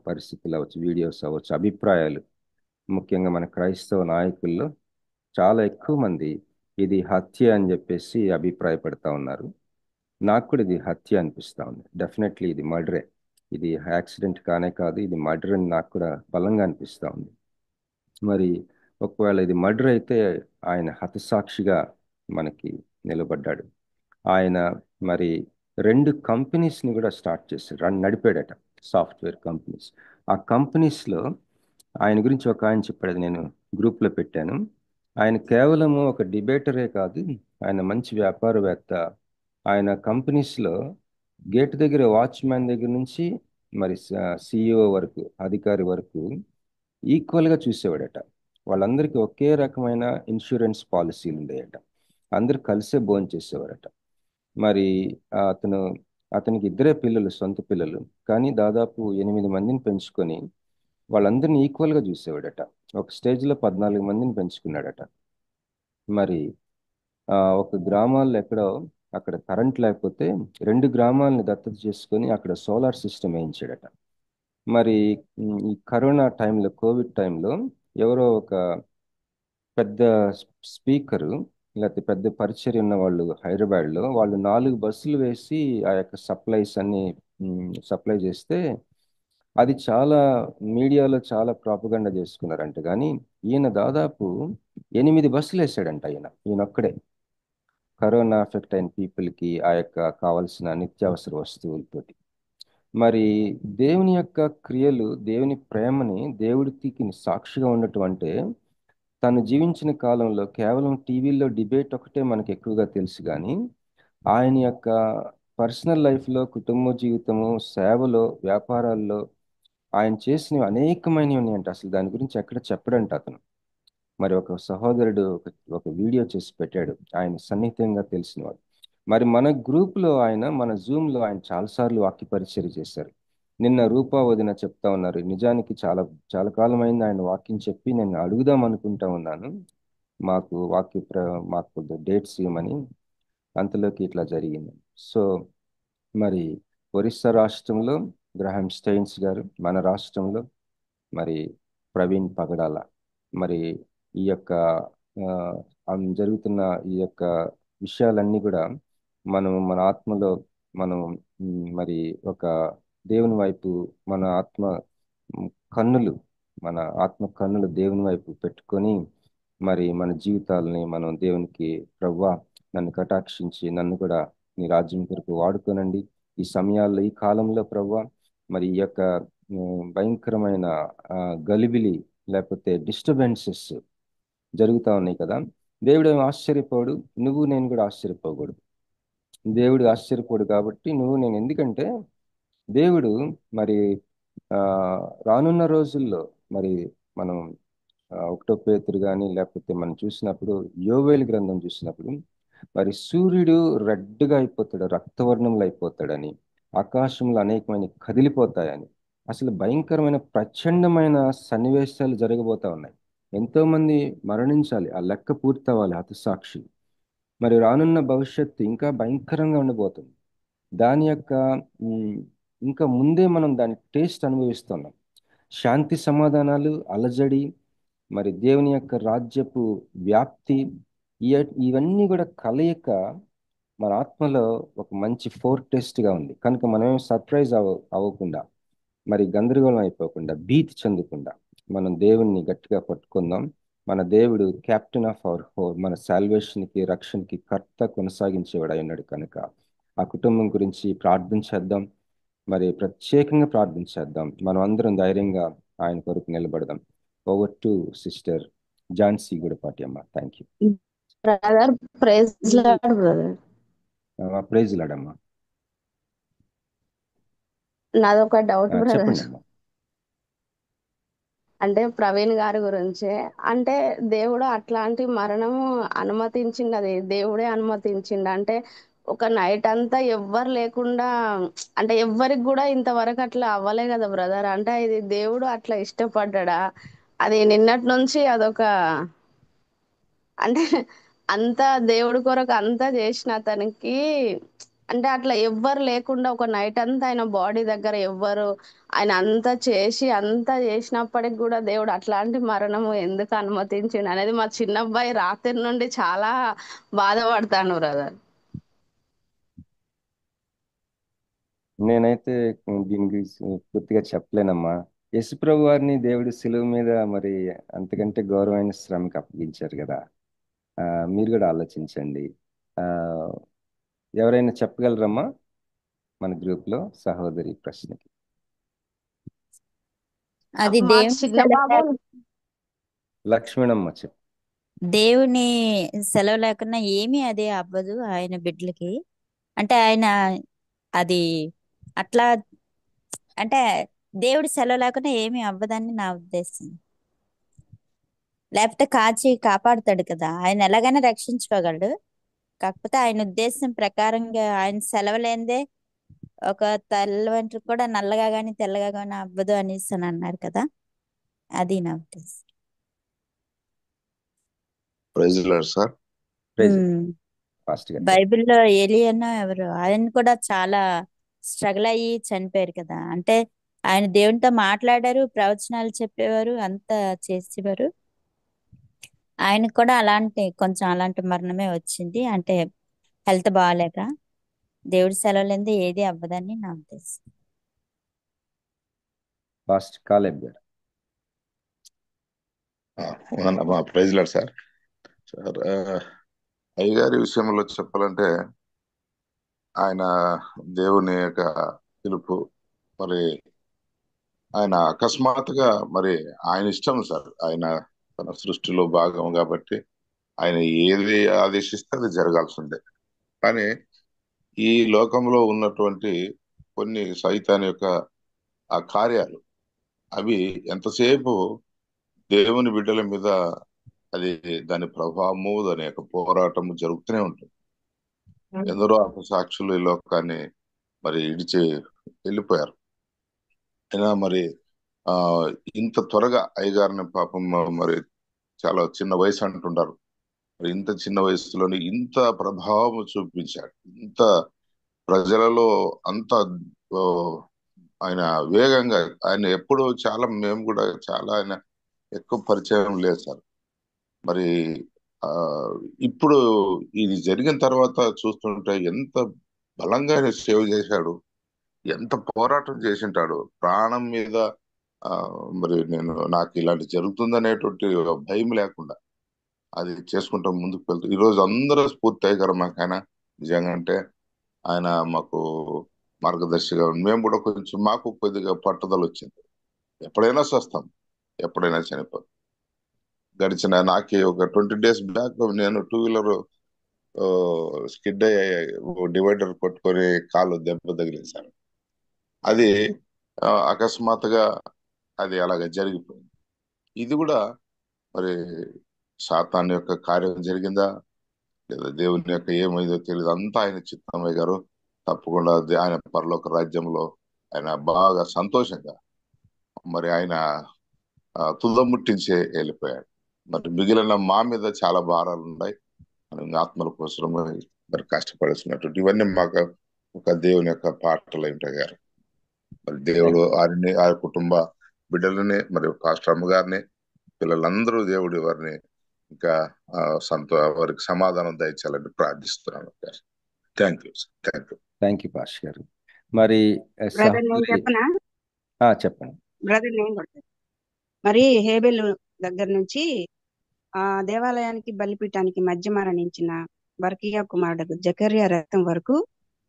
పరిస్థితులు అవ్వచ్చు, వీడియోస్ అవ్వచ్చు, అభిప్రాయాలు, ముఖ్యంగా మన క్రైస్తవ నాయకుల్లో చాలా ఎక్కువ మంది ఇది హత్య అని చెప్పేసి అభిప్రాయపడతా ఉన్నారు. నాకు కూడా ఇది హత్య అనిపిస్తా ఉంది. డెఫినెట్లీ ఇది మర్డరే. ఇది యాక్సిడెంట్ కానే కాదు, ఇది మర్డర్ అని నాకు కూడా బలంగా అనిపిస్తా ఉంది. మరి ఒకవేళ ఇది మర్డర్ అయితే ఆయన హతసాక్షిగా మనకి నిలబడ్డాడు. ఆయన మరి 2 కంపెనీస్ని కూడా స్టార్ట్ చేశాడు, నడిపాడట, సాఫ్ట్వేర్ కంపెనీస్. ఆ కంపెనీస్లో ఆయన గురించి ఒక ఆయన చెప్పాడు, అది నేను గ్రూప్లో పెట్టాను. ఆయన కేవలము ఒక డిబేటరే కాదు, ఆయన మంచి వ్యాపారవేత్త. ఆయన కంపెనీస్లో గేట్ దగ్గర వాచ్మ్యాన్ దగ్గర నుంచి మరి సిఇఓ వరకు, అధికారి వరకు ఈక్వల్గా చూసేవాడట. వాళ్ళందరికీ ఒకే రకమైన ఇన్సూరెన్స్ పాలసీలు ఉండేయట. అందరూ కలిసే భోజనం చేసేవారట. మరి అతనికి 2 పిల్లలు, సొంత పిల్లలు, కానీ దాదాపు 8 మందిని పెంచుకొని వాళ్ళందరినీ ఈక్వల్గా చూసేవాడట. ఒక స్టేజ్లో 14 మందిని పెంచుకున్నాడట. మరి ఒక గ్రామాల్లో ఎక్కడో అక్కడ కరెంట్ లేకపోతే 2 గ్రామాలని దత్తత చేసుకొని అక్కడ సోలార్ సిస్టమ్ వేయించాడట. మరి ఈ కరోనా టైంలో, కోవిడ్ టైంలో ఎవరో ఒక పెద్ద స్పీకరు లేకపోతే పెద్ద పరిచర్య ఉన్న వాళ్ళు హైదరాబాద్లో, వాళ్ళు 4 బస్సులు వేసి ఆ యొక్క సప్లైస్ అన్ని సప్లై చేస్తే అది చాలా మీడియాలో చాలా ప్రాపగండా చేసుకున్నారంట. కానీ ఈయన దాదాపు 8 బస్సులు వేసాడంట. ఈయనొక్కడే కరోనా ఎఫెక్ట్ అయిన పీపుల్కి ఆ యొక్క కావలసిన నిత్యావసర వస్తువులతోటి. మరి దేవుని యొక్క క్రియలు, దేవుని ప్రేమని దేవుడికి సాక్షిగా ఉండటం అంటే, తను జీవించిన కాలంలో కేవలం టీవీలో డిబేట్ ఒకటే మనకు ఎక్కువగా తెలుసు, కానీ ఆయన యొక్క పర్సనల్ లైఫ్లో, కుటుంబ జీవితము, సేవలో, వ్యాపారాల్లో ఆయన చేసినవి అనేకమైనవి ఉన్నాయంట. అసలు దాని గురించి ఎక్కడ చెప్పడంట అతను. మరి ఒక సహోదరుడు ఒక వీడియో చేసి పెట్టాడు, ఆయన సన్నిహితంగా తెలిసినవాడు. మరి మన గ్రూప్లో ఆయన, మన జూమ్లో ఆయన చాలాసార్లు వాక్య పరిచర్య చేశారు. నిన్న రూపా వదిన చెప్తా ఉన్నారు, నిజానికి చాలా చాలా కాలమైంది ఆయన వాక్యం చెప్పి నేను అడుగుదాం అనుకుంటా ఉన్నాను, మాకు మాకు డేట్స్ ఇవ్వమని. అంతలోకి ఇట్లా జరిగింది. సో మరి ఒరిస్సా రాష్ట్రంలో గ్రహాం స్టెయిన్స్ గారు, మన రాష్ట్రంలో మరి ప్రవీణ్ పగడాల. మరి ఈ యొక్క జరుగుతున్న ఈ యొక్క విషయాలన్నీ కూడా మనం మన ఆత్మలో మనం మరి ఒక దేవుని వైపు మన ఆత్మ కన్నులు మన ఆత్మ కన్నులు దేవుని వైపు పెట్టుకొని మరి మన జీవితాలని మనం దేవునికి, ప్రవ్వా నన్ను కటాక్షించి నన్ను కూడా నీ రాజ్యం కొరకు వాడుకోనండి ఈ సమయాల్లో, ఈ కాలంలో ప్రవ్వా. మరి ఈ యొక్క భయంకరమైన గలిబిలి లేకపోతే డిస్టర్బెన్సెస్ జరుగుతూ ఉన్నాయి కదా. దేవుడు ఏమి ఆశ్చర్యపోడు, నువ్వు నేను కూడా ఆశ్చర్యపోకూడదు. దేవుడు ఆశ్చర్యపోడు కాబట్టి నువ్వు నేను, ఎందుకంటే దేవుడు మరి రానున్న రోజుల్లో మరి మనం 1 పేతురు కానీ లేకపోతే మనం చూసినప్పుడు యోవేలు గ్రంథం చూసినప్పుడు మరి సూర్యుడు రెడ్గా అయిపోతాడు, రక్తవర్ణంలో అయిపోతాడని, ఆకాశంలో అనేకమైన కదిలిపోతాయని, అసలు భయంకరమైన ప్రచండమైన సన్నివేశాలు జరగబోతా ఉన్నాయి. ఎంతో మంది మరణించాలి, ఆ లెక్క పూర్తవ్వాలి హతసాక్షి. మరి రానున్న భవిష్యత్తు ఇంకా భయంకరంగా ఉండబోతుంది. దాని యొక్క ఇంకా ముందే మనం దాని టేస్ట్ అనుభవిస్తున్నాం. శాంతి సమాధానాలు, అలజడి, మరి దేవుని యొక్క రాజ్యపు వ్యాప్తి, ఇవన్నీ కూడా కలయిక మన ఆత్మలో ఒక మంచి ఫోర్టెస్ట్గా ఉంది. కనుక మనమేం సర్ప్రైజ్ అవ్వకుండా, మరి గందరగోళం అయిపోకుండా, భీతి చెందకుండా మనం దేవుణ్ణి గట్టిగా పట్టుకుందాం. మన దేవుడు క్యాప్టెన్ ఆఫ్ అవర్ హోల్, మన సాల్వేషన్కి, రక్షణకి కర్త, కొనసాగించేవాడు అయినాడు. కనుక ఆ కుటుంబం గురించి ప్రార్థన చేద్దాం, మరి ప్రత్యేకంగా ప్రార్థన చేద్దాం. మనం అందరం ధైర్యంగా ఆయన కొరకు నిలబడదాం. Over to sister Jhansi Gudipati అమ్మ. Thank you brother. Praise lord brother. Praise లాడమ్మా. నాదొక డౌట్ బ్రదర్. చెప్పండి అమ్మా. అంటే ప్రవీణ్ గారి గురించి, అంటే దేవుడు అట్లాంటి మరణం అనుమతించిండు, అది దేవుడే అనుమతించిండు. అంటే ఒక నైట్ అంతా ఎవ్వరు లేకుండా, అంటే ఎవ్వరికి కూడా ఇంతవరకు అట్లా అవ్వలే కదా బ్రదర్. అంటే ఇది దేవుడు అట్లా ఇష్టపడ్డా, అది నిన్నటి నుంచి అదొక, అంటే అంతా దేవుడి కొరకు అంతా చేసిన అతనికి, అంటే అట్లా ఎవ్వరు లేకుండా ఒక నైట్ అంతా ఆయన బాడీ దగ్గర ఎవ్వరు, ఆయన అంతా చేసి అంతా చేసినప్పటికి కూడా దేవుడు అట్లాంటి మరణము ఎందుకు అనుమతించిండు అనేది మా చిన్నబ్బాయి రాత్రి నుండి చాలా బాధపడతాను బ్రదర్. నేనైతే దీని గురించి పూర్తిగా చెప్పలేనమ్మా. యేసుప్రభు వారిని దేవుడు సిలువ మీద మరి అంతకంటే గౌరవమైన శ్రమకి అప్పగించారు కదా. మీరు కూడా ఆలోచించండి. ఎవరైనా చెప్పగలరమ్మా మన గ్రూప్ లో సహోదరి ప్రశ్నకి? అది మా దేవుని చిన్న సెలవు బాబు లక్ష్మణమ్మ చెప్పు. దేవుని సెలవు లేకుండా ఏమీ అదే అవ్వదు ఆయన బిడ్డలకి. అంటే ఆయన అది అట్లా, అంటే దేవుడి సెలవు లేకుండా ఏమీ అవ్వదని నా ఉద్దేశం. లేకపోతే కాపాడుతాడు కదా, ఆయన ఎలాగైనా రక్షించుకోగలడు. కాకపోతే ఆయన ఉద్దేశం ప్రకారంగా ఆయన సెలవు లేనిదే ఒక తెల్ల వెంట్రుక కూడా నల్లగా గాని తెల్లగా గాని అవ్వదు అనేసి అని అన్నారు కదా, అది నా ఉద్దేశం. Praise lord sir. బైబిల్లో ఏలియా ఎవరు, ఆయన కూడా చాలా స్ట్రగుల్ అయ్యి చనిపోయారు కదా. అంటే ఆయన దేవునితో మాట్లాడారు, ప్రవచనాలు చెప్పేవారు, అంతా చేసేవారు. ఆయనకు కూడా కొంచెం అలాంటి మరణమే వచ్చింది. అంటే హెల్త్ బాగాలేక. దేవుడి సెలవు లేనిదే ఏది అవ్వదని నా ఉద్దేశం. Praise lord sir. సార్ అయ్యగారి విషయంలో చెప్పాలంటే, ఆయన దేవుని యొక్క పిలుపు, మరి ఆయన అకస్మాత్తుగా, మరి ఆయన ఇష్టం సార్, ఆయన తన సృష్టిలో భాగం కాబట్టి ఆయన ఏది ఆదేశిస్తే అది జరగాల్సిందే. కానీ ఈ లోకంలో ఉన్నటువంటి కొన్ని సైతాన్ యొక్క ఆ కార్యాలు, అవి ఎంతసేపు దేవుని బిడ్డల మీద అది దాని ప్రభావము, దాని యొక్క పోరాటము జరుగుతూనే ఉంటుంది. ఎందరో సాక్షులు ఈ లోకాన్ని మరి ఇడిచి వెళ్ళిపోయారు. అయినా మరి ఆ ఇంత త్వరగా అయ్యగారిని పాపం మరి చాలా చిన్న వయసు అంటుంటారు. మరి ఇంత చిన్న వయసులోనే ఇంత ప్రభావం చూపించాడు. ఇంత ప్రజలలో అంత ఓ, ఆయన వేగంగా ఆయన ఎప్పుడు చాలా మేము కూడా చాలా ఆయన ఎక్కువ పరిచయం లేదు సార్. మరి ఆ ఇప్పుడు ఇది జరిగిన తర్వాత చూస్తుంటే ఎంత బలంగా ఆయన సేవ చేశాడు, ఎంత పోరాటం చేసింటాడు ప్రాణం మీద. ఆ మరి నాకు ఇలాంటి జరుగుతుందనేటువంటి భయం లేకుండా అది చేసుకుంటూ ముందుకు వెళ్తూ ఈ రోజు అందరూ స్ఫూర్తికరం మాకు ఆయన. నిజంగా అంటే ఆయన మాకు మార్గదర్శిగా మేము కూడా కొంచెం మాకు కొద్దిగా పట్టుదల వచ్చింది. ఎప్పుడైనా సస్తాం, ఎప్పుడైనా చనిపోతాం. గడిచిన నాకే ఒక 20 days బ్యాక్ నేను 2 wheeler స్కిడ్ అయ్యి డివైడర్ కొట్టుకొని కాలు దెబ్బ తగిలేశాను. అది అకస్మాత్తుగా అది అలాగ జరిగిపోయింది. ఇది కూడా మరి సాతాన్ యొక్క కార్యం జరిగిందా లేదా దేవుని యొక్క ఏమైందో తెలియదు. అంతా ఆయన చిత్తమయ్య గారు తప్పకుండా ఆయన పరలోక రాజ్యంలో ఆయన బాగా సంతోషంగా మరి ఆయన తుదముట్టించే వెళ్ళిపోయాడు. మరి మిగిలిన మా మీద చాలా భారాలు ఉన్నాయి. మనం ఆత్మల కోసం మరి కష్టపడుతున్నటువంటి ఇవన్నీ మాకు ఒక దేవుని యొక్క పాటలు ఉంటాయి గారు. మరి దేవుడు వారిని ఆ కుటుంబ బిడ్డలని మరి పాస్టర్ అమ్మ గారిని పిల్లలందరూ దేవుడి వారిని ఇంకా వారికి సమాధానం దయచాలని ప్రార్థిస్తున్నాను. థ్యాంక్ యూ థ్యాంక్ యూ పాష్ గారు. మరి బ్రదర్ నేను చెప్పనా? చెప్పండి బ్రదర్ నేను కూడా. మరి హేబెల్ దగ్గర నుంచి ఆ దేవాలయానికి బలిపీఠానికి మధ్య మరణించిన బర్కియా కుమారుడు జకర్యా రక్తం వరకు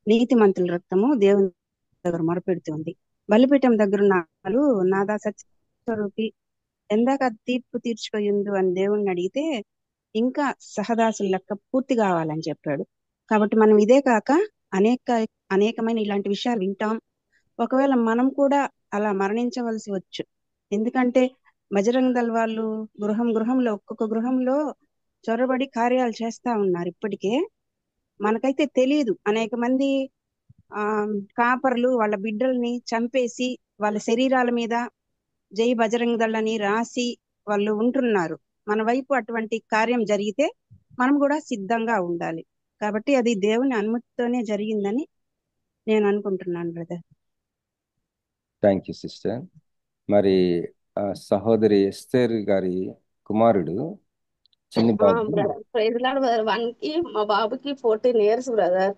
నీతిమంతుల రక్తము దేవుని దగ్గర మొరపెడుతుంది. బలిపీఠం దగ్గరున్న వాళ్ళు నాదా సత్యస్వరూపి ఎందాక తీర్పు తీర్చుకోయుందు అని దేవుణ్ణి అడిగితే ఇంకా సహదాసుల లెక్క పూర్తి కావాలని చెప్పాడు. కాబట్టి మనం ఇదే కాక అనేకమైన ఇలాంటి విషయాలు వింటాం. ఒకవేళ మనం కూడా అలా మరణించవలసి వచ్చు. ఎందుకంటే బజరంగ్ దళ్ వాళ్ళు గృహంలో ఒక్కొక్క గృహంలో చొరబడి కార్యాలు చేస్తా ఉన్నారు. ఇప్పటికే మనకైతే తెలియదు. అనేక మంది కాపర్లు వాళ్ళ బిడ్డల్ని చంపేసి వాళ్ళ శరీరాల మీద జై బజరంగ్ దళ్ అని రాసి వాళ్ళు ఉంటున్నారు. మన వైపు అటువంటి కార్యం జరిగితే మనం కూడా సిద్ధంగా ఉండాలి. కాబట్టి అది దేవుని అనుమతితోనే జరిగిందని నేను అనుకుంటున్నాను బ్రదర్. Thank you sister. మరి సహోదరి ఎస్తేర్ గారి కుమారుడు చిన్ని బాబు ప్రైజ్ లార్డ్ బ్రదర్. 1 కి మా బాబుకి 14 years బ్రదర్.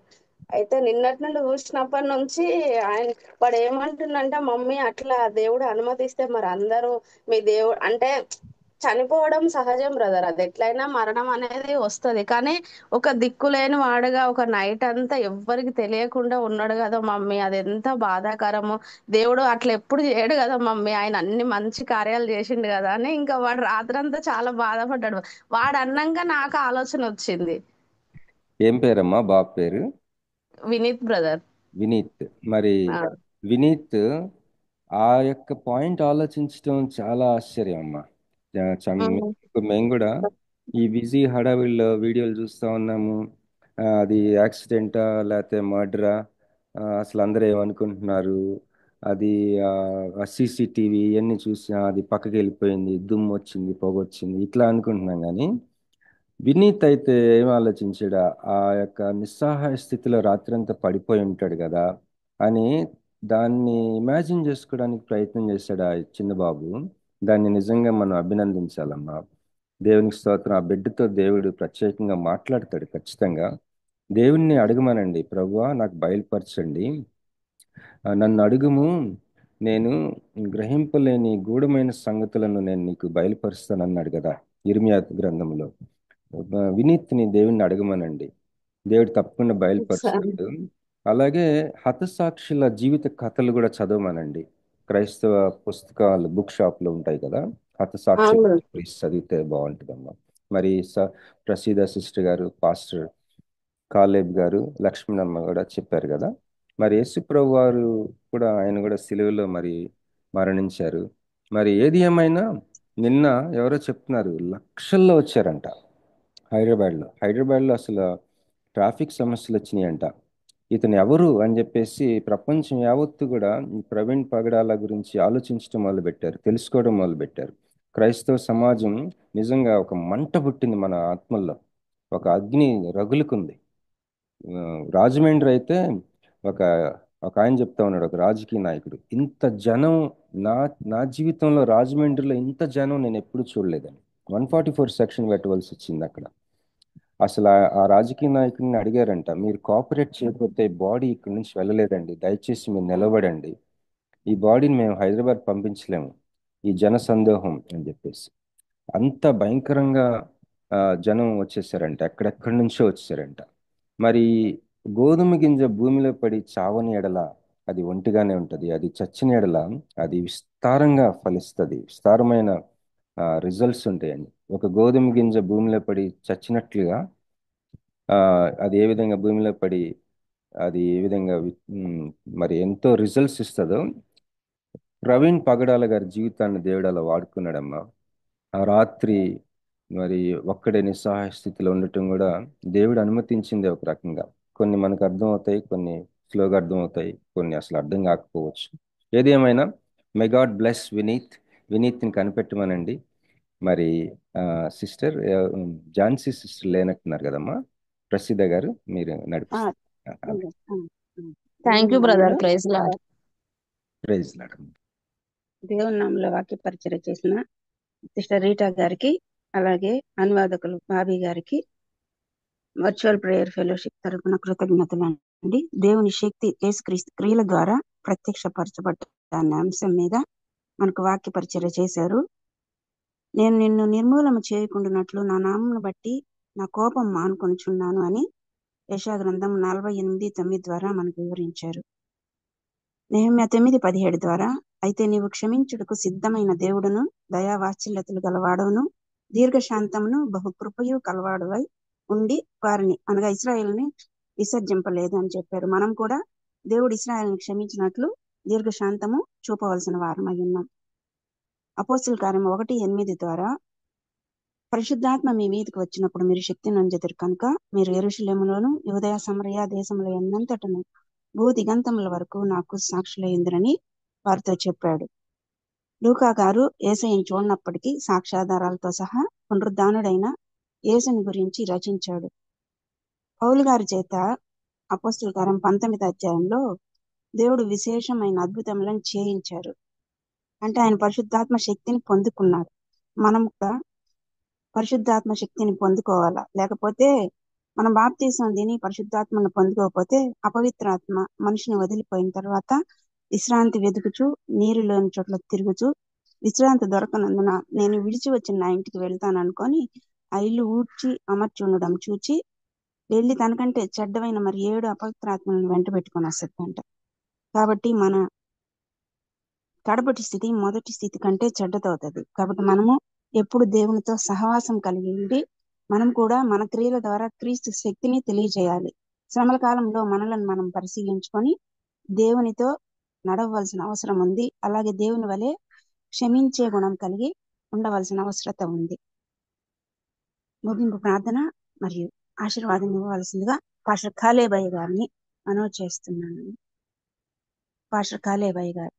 అయితే నిన్నటి నుండి చూసినప్పటి నుంచి ఆయన వాడు ఏమంటుండంటే మమ్మీ అట్లా దేవుడు అనుమతిస్తే మరి అందరూ మీ దేవుడు అంటే చనిపోవడం సహజం బ్రదర్. అది ఎట్లయినా మరణం అనేది వస్తది. కానీ ఒక దిక్కులేని వాడుగా ఒక నైట్ అంతా ఎవ్వరికి తెలియకుండా ఉన్నాడు కదా మమ్మీ. అది ఎంత బాధాకరము. దేవుడు అట్లా ఎప్పుడు చేయడు కదా మమ్మీ. ఆయన అన్ని మంచి కార్యాలు చేసిండు కదా అని ఇంకా వాడు రాత్రంతా చాలా బాధపడ్డాడు. వాడు అన్నాక నాకు ఆలోచన వచ్చింది. ఏం పేరమ్మా బాబు పేరు? వినీత్ బ్రదర్. వినీత్. మరి వినీత్ ఆ యొక్క పాయింట్ ఆలోచించడం చాలా ఆశ్చర్యం అమ్మా. మేము కూడా ఈ బిజీ హడావిడిలో వీడియోలు చూస్తూ ఉన్నాము. అది యాక్సిడెంటా లేకపోతే మర్డరా, అసలు అందరూ ఏమనుకుంటున్నారు, అది CCTV ఇవన్నీ చూసి అది పక్కకి వెళ్ళిపోయింది, దుమ్ము వచ్చింది, పొగ వచ్చింది, ఇట్లా అనుకుంటున్నాం. కానీ వినీత్ అయితే ఏం ఆలోచించాడా, ఆ యొక్క నిస్సహాయ స్థితిలో రాత్రంతా పడిపోయి ఉంటాడు కదా అని దాన్ని ఇమాజిన్ చేసుకోవడానికి ప్రయత్నం చేశాడు ఆ చిన్న బాబు. దాన్ని నిజంగా మనం అభినందించాలమ్మా. దేవునికి స్తోత్రం. ఆ బిడ్డతో దేవుడు ప్రత్యేకంగా మాట్లాడతాడు ఖచ్చితంగా. దేవుణ్ణి అడగమనండి, ప్రభువా నాకు బయలుపరచండి, నన్ను అడుగుము, నేను గ్రహింపలేని గూఢమైన సంగతులను నేను నీకు బయలుపరుస్తానన్నాడు కదా ఇర్మియా గ్రంథంలో. వినీత్ని దేవుణ్ణి అడగమనండి, దేవుడు తప్పకుండా బయలుపరుస్తాడు. అలాగే హతసాక్షుల జీవిత కథలు కూడా చదవమనండి. క్రైస్తవ పుస్తకాలు బుక్ షాప్ లో ఉంటాయి కదా, హతసాక్షుల చదివితే బాగుంటుందమ్మా. మరి ప్రసీద సిస్టర్ గారు, పాస్టర్ కాలేబ్ గారు, లక్ష్మణమ్మ కూడా చెప్పారు కదా. మరి యేసుప్రభు వారు కూడా ఆయన కూడా సిలువలో మరి మరణించారు. మరి ఏది ఏమైనా నిన్న ఎవరో చెప్తున్నారు లక్షల్లో వచ్చారంట హైదరాబాద్లో అసలు ట్రాఫిక్ సమస్యలు వచ్చినాయంట. ఇతను ఎవరు అని చెప్పేసి ప్రపంచం యావత్తు కూడా ఈ ప్రవీణ్ పగడాల గురించి ఆలోచించడం మొదలుపెట్టారు, తెలుసుకోవడం మొదలుపెట్టారు. క్రైస్తవ సమాజం నిజంగా ఒక మంట పుట్టింది మన ఆత్మల్లో, ఒక అగ్ని రగులుకుంది. రాజమండ్రి అయితే ఒక ఒక ఆయన చెప్తా ఉన్నాడు, ఒక రాజకీయ నాయకుడు, ఇంత జనం నా నా జీవితంలో రాజమండ్రిలో ఇంత జనం నేను ఎప్పుడు చూడలేదని 144 సెక్షన్ పెట్టవలసి వచ్చింది అక్కడ. అసలు ఆ రాజకీయ నాయకుడిని అడిగారంట, మీరు కోఆపరేట్ చేయకపోతే బాడీ ఇక్కడి నుంచి వెళ్ళలేదండి, దయచేసి మీరు నిలబడండి, ఈ బాడీని మేము హైదరాబాద్ పంపించలేము, ఈ జన సందోహం అని చెప్పేసి. అంత భయంకరంగా జనం వచ్చేసారంట, ఎక్కడెక్కడి నుంచో వచ్చేసారంట. మరి గోధుమ గింజ భూమిలో పడి చావని ఎడల అది ఒంటిగానే ఉంటుంది, అది చచ్చిన ఎడల అది విస్తారంగా ఫలిస్తుంది, విస్తారమైన రిజల్ట్స్ ఉంటాయండి. ఒక గోధుమ గింజ భూమిలో పడి చచ్చినట్లుగా అది ఏ విధంగా భూమిలో పడి అది ఏ విధంగా మరి ఎంతో రిజల్ట్స్ ఇస్తుందో, ప్రవీణ్ పగడాల గారి జీవితాన్ని దేవుడు అలా వాడుకున్నాడమ్మా. ఆ రాత్రి మరి ఒక్కడే నిస్సహాయ స్థితిలో ఉండటం కూడా దేవుడు అనుమతించింది ఒక రకంగా. కొన్ని మనకు అర్థం అవుతాయి, కొన్ని స్లోగా అర్థం అవుతాయి, కొన్ని అసలు అర్థం కాకపోవచ్చు. ఏది ఏమైనా మే గాడ్ బ్లెస్ వినీత్ని కనిపెట్టమనండి. మరి సిస్టర్ ఝాన్సీ సిస్టర్ లేనట్టున్నారు కదమ్మా, ప్రసిద్ధ గారు మీరు నడిపిస్తారు. Thank you brother. Praise lord. Praise lord. దేవుని నామంలో వాక్య పరిచయం చేసిన సిస్టర్ రీటా గారికి, అలాగే అనువాదకులు బాబీ గారికి వర్చువల్ ప్రేయర్ ఫెలోషిప్ తరపున కృతజ్ఞతలు అండి. దేవుని శక్తి యేసుక్రీస్తు క్రియల ద్వారా ప్రత్యక్షపరచబడ్డ అనే అంశం మీద మనకు వాక్య పరిచయం చేశారు. నేను నిన్ను నిర్మూలన చేయకుండానట్లు నా నామమును బట్టి నా కోపం మానుకొనుచున్నాను అని యెషయా గ్రంథం 48:9 ద్వారా మనకు వివరించారు. నెహెమ్యా 9:17 ద్వారా అయితే నీవు క్షమించుటకు సిద్ధమైన దేవుడును, దయావాత్సల్యతలు గలవాడును, దీర్ఘశాంతమును బహుకృపయు కలవాడువై ఉండి వారిని అనగా ఇశ్రాయేలుని విసర్జింపలేదు అని చెప్పారు. మనం కూడా దేవుడు ఇశ్రాయేలుని క్షమించినట్లు దీర్ఘశాంతము చూపవలసిన వారమై ఉన్నాం. అపోస్తలుల కార్యం 1:8 ద్వారా పరిశుద్ధాత్మ మీ మీదకి వచ్చినప్పుడు మీరు శక్తి నొందెదరు కనుక మీరు యెరూషలేములోను యూదయ సమరయ దేశంలో ఎన్నంతటను భూదిగంతముల వరకు నాకు సాక్షులయ్యుందురని వారితో చెప్పాడు. లూకా గారు యేసయ్యను చూడనప్పటికీ సాక్ష్యాధారాలతో సహా పునరుద్ధానుడైన యేసుని గురించి రచించాడు. పౌలు గారి చేత అపోస్తలుల కార్యం 19వ అధ్యాయంలో దేవుడు విశేషమైన అద్భుతములను చేయించారు. అంటే ఆయన పరిశుద్ధాత్మ శక్తిని పొందుకున్నారు. మనం కూడా పరిశుద్ధాత్మ శక్తిని పొందుకోవాలా, లేకపోతే మనం బాప్తీసం తిని పరిశుద్ధాత్మను పొందుకోకపోతే అపవిత్రాత్మ మనిషిని వదిలిపోయిన తర్వాత విశ్రాంతి వెతుకుచు నీరు లేని చోట్ల తిరుగుచు విశ్రాంతి దొరకనందున నేను విడిచి వచ్చిన నా ఇంటికి వెళ్తాను అనుకొని ఆ ఇల్లు ఊడ్చి అమర్చి ఉండడం చూచి వెళ్ళి తనకంటే చెడ్డమైన మరి 7 అపవిత్రాత్మలను వెంట పెట్టుకొని వస్తుందంట. కాబట్టి మన కడపటి స్థితి మొదటి స్థితి కంటే చెడ్డదవుతుంది. కాబట్టి మనము ఎప్పుడు దేవునితో సహవాసం కలిగి ఉండి మనం కూడా మన క్రియల ద్వారా క్రీస్తు శక్తిని తెలియజేయాలి. శ్రమల కాలంలో మనలను మనం పరిశీలించుకొని దేవునితో నడవవలసిన అవసరం ఉంది. అలాగే దేవుని వలె క్షమించే గుణం కలిగి ఉండవలసిన అవసరత ఉంది. ముగింపు ప్రార్థన మరియు ఆశీర్వాదం ఇవ్వవలసిందిగా పాస్టర్ కాలేబయ్య గారిని మనవి చేస్తున్నాను. పాస్టర్ కాలేబయ్య గారు.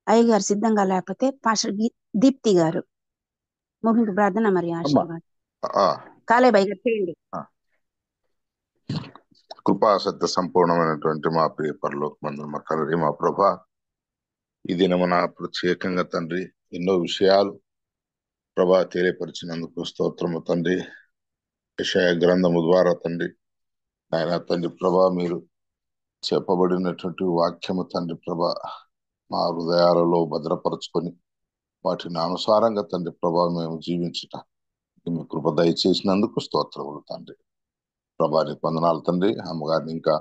అయ్యగారు సిద్ధంగా లేకపోతే పాస్టర్ దీప్తి గారు ముగింపు ప్రార్థన మరియు ఆశీర్వాదం. కాలేబయ్య గారు చేయండి. కృపా సత్య సంపూర్ణమైనటువంటి మా ప్రియ పరలోకమందున మా తండ్రి, మా ప్రభా, ఈ దినమున ప్రత్యేకంగా తండ్రి ఎన్నో విషయాలు ప్రభా తెలియపరిచినందుకు స్తోత్రము తండ్రి. యెషయా గ్రంథము ద్వారా తండ్రి నాయన తండ్రి ప్రభా మీరు చెప్పబడినటువంటి వాక్యము తండ్రి ప్రభా మా హృదయాలలో భద్రపరచుకొని వాటిని అనుసారంగా తండ్రి ప్రభా మేము జీవించుట మీ కృప దయచేసినందుకు స్తోత్రములు తండ్రి. ప్రభాని వందనాలు తండ్రి. అమ్మగారిని ఇంకా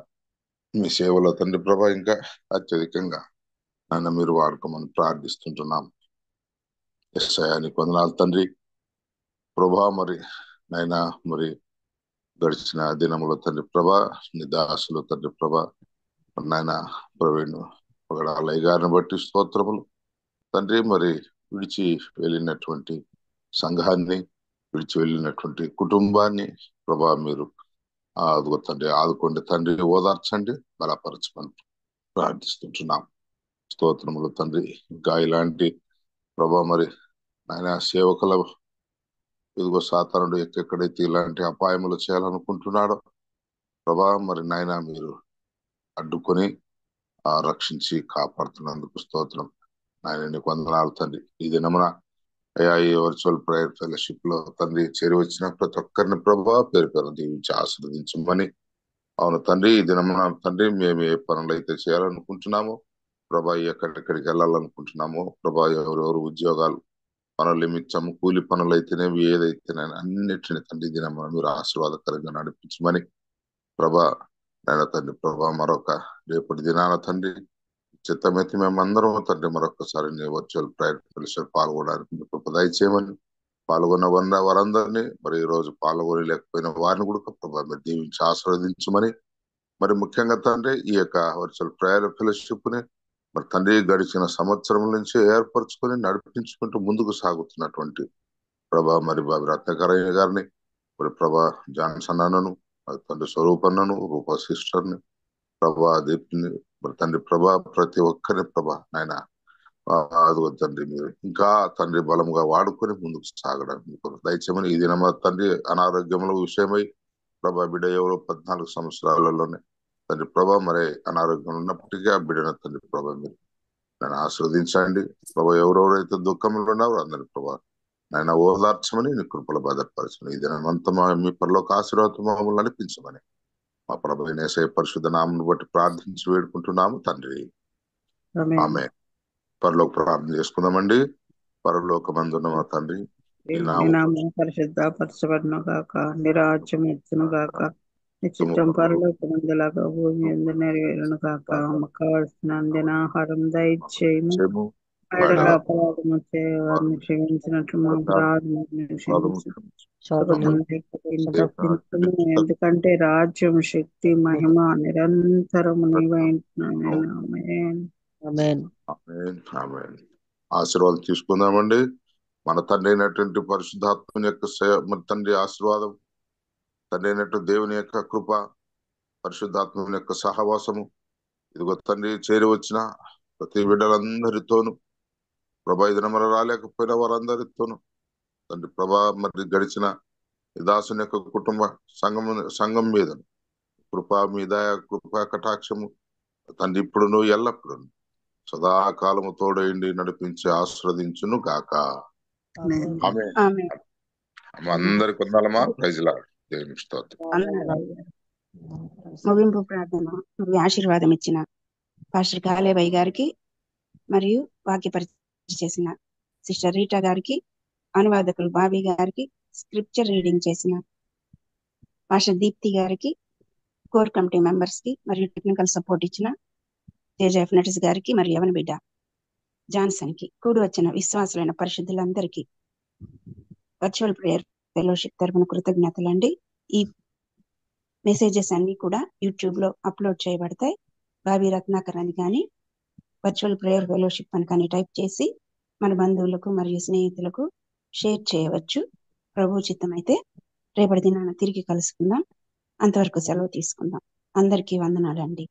మీ సేవలో తండ్రి ప్రభా ఇంకా అత్యధికంగా నాయన మీరు వాడుకోమని ప్రార్థిస్తుంటున్నాం. యెషయానికి వందనాలు తండ్రి ప్రభా. మరి నాయన మరి గడిచిన దినములో తండ్రి ప్రభా నీ దాసులు తండ్రి ప్రభా నాయన ప్రవీణ్ పగడాలయ్య గారిని బట్టి స్తోత్రములు తండ్రి. మరి విడిచి వెళ్ళినటువంటి సంఘాన్ని విడిచి వెళ్ళినటువంటి కుటుంబాన్ని ప్రభా మీరు అదిగో తండ్రి ఆదుకోండి తండ్రి, ఓదార్చండి, బలపరచమని ప్రార్థిస్తుంటున్నాం. స్తోత్రములు తండ్రి. ఇంకా ఇలాంటి ప్రభా మరి నాయన సేవకుల ఇదిగో సాతానుడు ఎక్కడైతే ఇలాంటి అపాయములు చేయాలనుకుంటున్నాడో ప్రభా మరి నాయన మీరు అడ్డుకొని రక్షించి కాపాడుతున్నందుకు స్తోత్రం నాయన. నీకు వందనాలు తండ్రి. ఈ దినమున అయ్యా ఈ వర్చువల్ ప్రేయర్ ఫెలోషిప్ లో తండ్రి చేరి వచ్చిన ప్రతి ఒక్కరిని ప్రభా పేరు పేరు దీవించి ఆశీర్వదించమని. అవును తండ్రి, ఈ దినమున తండ్రి మేము ఏ పనులు అయితే చేయాలనుకుంటున్నామో ప్రభా, ఎక్కడికి వెళ్ళాలనుకుంటున్నామో ప్రభా, ఎవరెవరు ఉద్యోగాలు పనుల నిమిత్తము కూలి పనులు అయితేనేవి ఏదైతేనే అన్నిటిని తండ్రి దినమున మీరు ఆశీర్వాదకరంగా నడిపించమని ప్రభా నాయన తండ్రి. ప్రభా మరొక రేపటి దినాన తండ్రి చిత్తమైతే మేమందరం తండ్రి మరొకసారి నీ వర్చువల్ ప్రేయర్ ఫెలోషిప్ పాల్గొనడానికి దయచేయమని. పాల్గొన్న వారందరినీ మరి ఈ రోజు పాల్గొని లేకపోయిన వారిని కూడా ప్రభా మీరు దీవించి ఆశీర్వదించమని. మరి ముఖ్యంగా తండ్రి ఈ యొక్క వర్చువల్ ప్రేయర్ ఫెలోషిప్ ని మరి తండ్రి గడిచిన సంవత్సరం నుంచి ఏర్పరచుకొని నడిపించుకుంటూ ముందుకు సాగుతున్నటువంటి ప్రభా మరి బాబు రత్నకరయ్య గారిని, మరి ప్రభా జాన్సన్ అన్నను, తండ్రి స్వరూపన్నను, రూపా సిస్టర్ ని, ప్రభా దీప్ని, మరి తండ్రి ప్రభా ప్రతి ఒక్కరిని ప్రభా నాయన అదిగో తండ్రి మీరు ఇంకా తండ్రి బలంగా వాడుకొని ముందుకు సాగడానికి దయచేయమని. ఈ దిన తండ్రి అనారోగ్యముల విషయమై ప్రభా బిడ్డ ఎవరో 14 సంవత్సరాలలోనే తండ్రి ప్రభా మరి అనారోగ్యం ఉన్నప్పటికీ ఆ బిడ్డను తండ్రి ప్రభా మీరు నన్ను ఆశీర్వదించండి ప్రభా. ఎవరెవరైతే దుఃఖంలో ఉన్నారో అందరి ప్రభా నాయన ఓదార్చమని, నీ కృపల భద్రపరచమని. ఈ దినమంతా మీ పరలోక ఆశీర్వాదం మమ్మల్ని నడిపించమని మా ప్రభు యేసయ్య పరిశుద్ధ నామమును బట్టి ప్రార్థించి వేడుకుంటున్నాము తండ్రి, ఆమేన్. పరలోక ప్రార్థన చేసుకుందామండి. పరలోకమందున్న మా తండ్రి, నీ నామము పరిశుద్ధ పరచబడును గాక, నీ రాజ్యం వచ్చును గాక, నీ చిత్తం పరలోకమందులాగా భూమి యందు నెరవేరును గాక. మాకు కావలసిన అందిన ఆహారం దయచేయము. అపరాధము చేయవారిని క్షమించినట్లు మా అపరాధములను క్షమించము. ఎందుకంటే రాజ్యం, శక్తి, మహిమ నిరంతరము నీవే ఉంటున్నాను. ఆశీర్వాదం తీసుకుందామండి. మన తండ్రి అయినటువంటి పరిశుద్ధాత్మని యొక్క మన తండ్రి ఆశీర్వాదం, తండ్రి అయినటువంటి దేవుని యొక్క కృప, పరిశుద్ధాత్మని యొక్క సహవాసము ఇదిగో తండ్రి చేరి వచ్చిన ప్రతి బిడ్డలందరితోనూ ప్రభా, ఇది మన రాలేకపోయిన వారందరితోనూ తండ్రి ప్రభా మరి గడిచిన దాసుని యొక్క కుటుంబ సంఘం మీద కృపా మీద కృపా కటాక్షము తండ్రి ఇప్పుడు నువ్వు ఎల్లప్పుడు సదాకాలము తోడైండి నడిపించి ఆస్వాదించును గాక. అందరికి వందనమా. Praise lord. దేవుని స్తోత్రం. ముగింపు ప్రార్థన మరియు ఆశీర్వాదం ఇచ్చిన పాస్టర్ కాలేబయ్య గారికి మరియు వాక్య పరిచయం చేసిన సిస్టర్ రీటా గారికి, అనువాదకులు బాబీ గారికి, స్క్రిప్చర్ రీడింగ్ చేసిన పాస్టర్ దీప్తి గారికి, కోర్ కమిటీ మెంబర్స్ కి మరియు టెక్నికల్ సపోర్ట్ ఇచ్చిన తేజ ఎఫ్నటిస్ గారికి మరియు యవన బిడ్డ జాన్సన్ కి, కూడి వచ్చిన విశ్వాసులైన పరిశుద్ధులందరికీ వర్చువల్ ప్రేయర్ ఫెలోషిప్ తరపున కృతజ్ఞతలండి. ఈ మెసేజెస్ అన్ని కూడా యూట్యూబ్ లో అప్లోడ్ చేయబడతాయి. బాబీ రత్నాకర్ అని కానీ వర్చువల్ ప్రేయర్ ఫెలోషిప్ అని కానీ టైప్ చేసి మన బంధువులకు మరియు స్నేహితులకు షేర్ చేయవచ్చు. ప్రభు చిత్తమైతే రేపటి దినాన తిరిగి కలుసుకుందాం. అంతవరకు సెలవు తీసుకుందాం. అందరికీ వందనాలండి.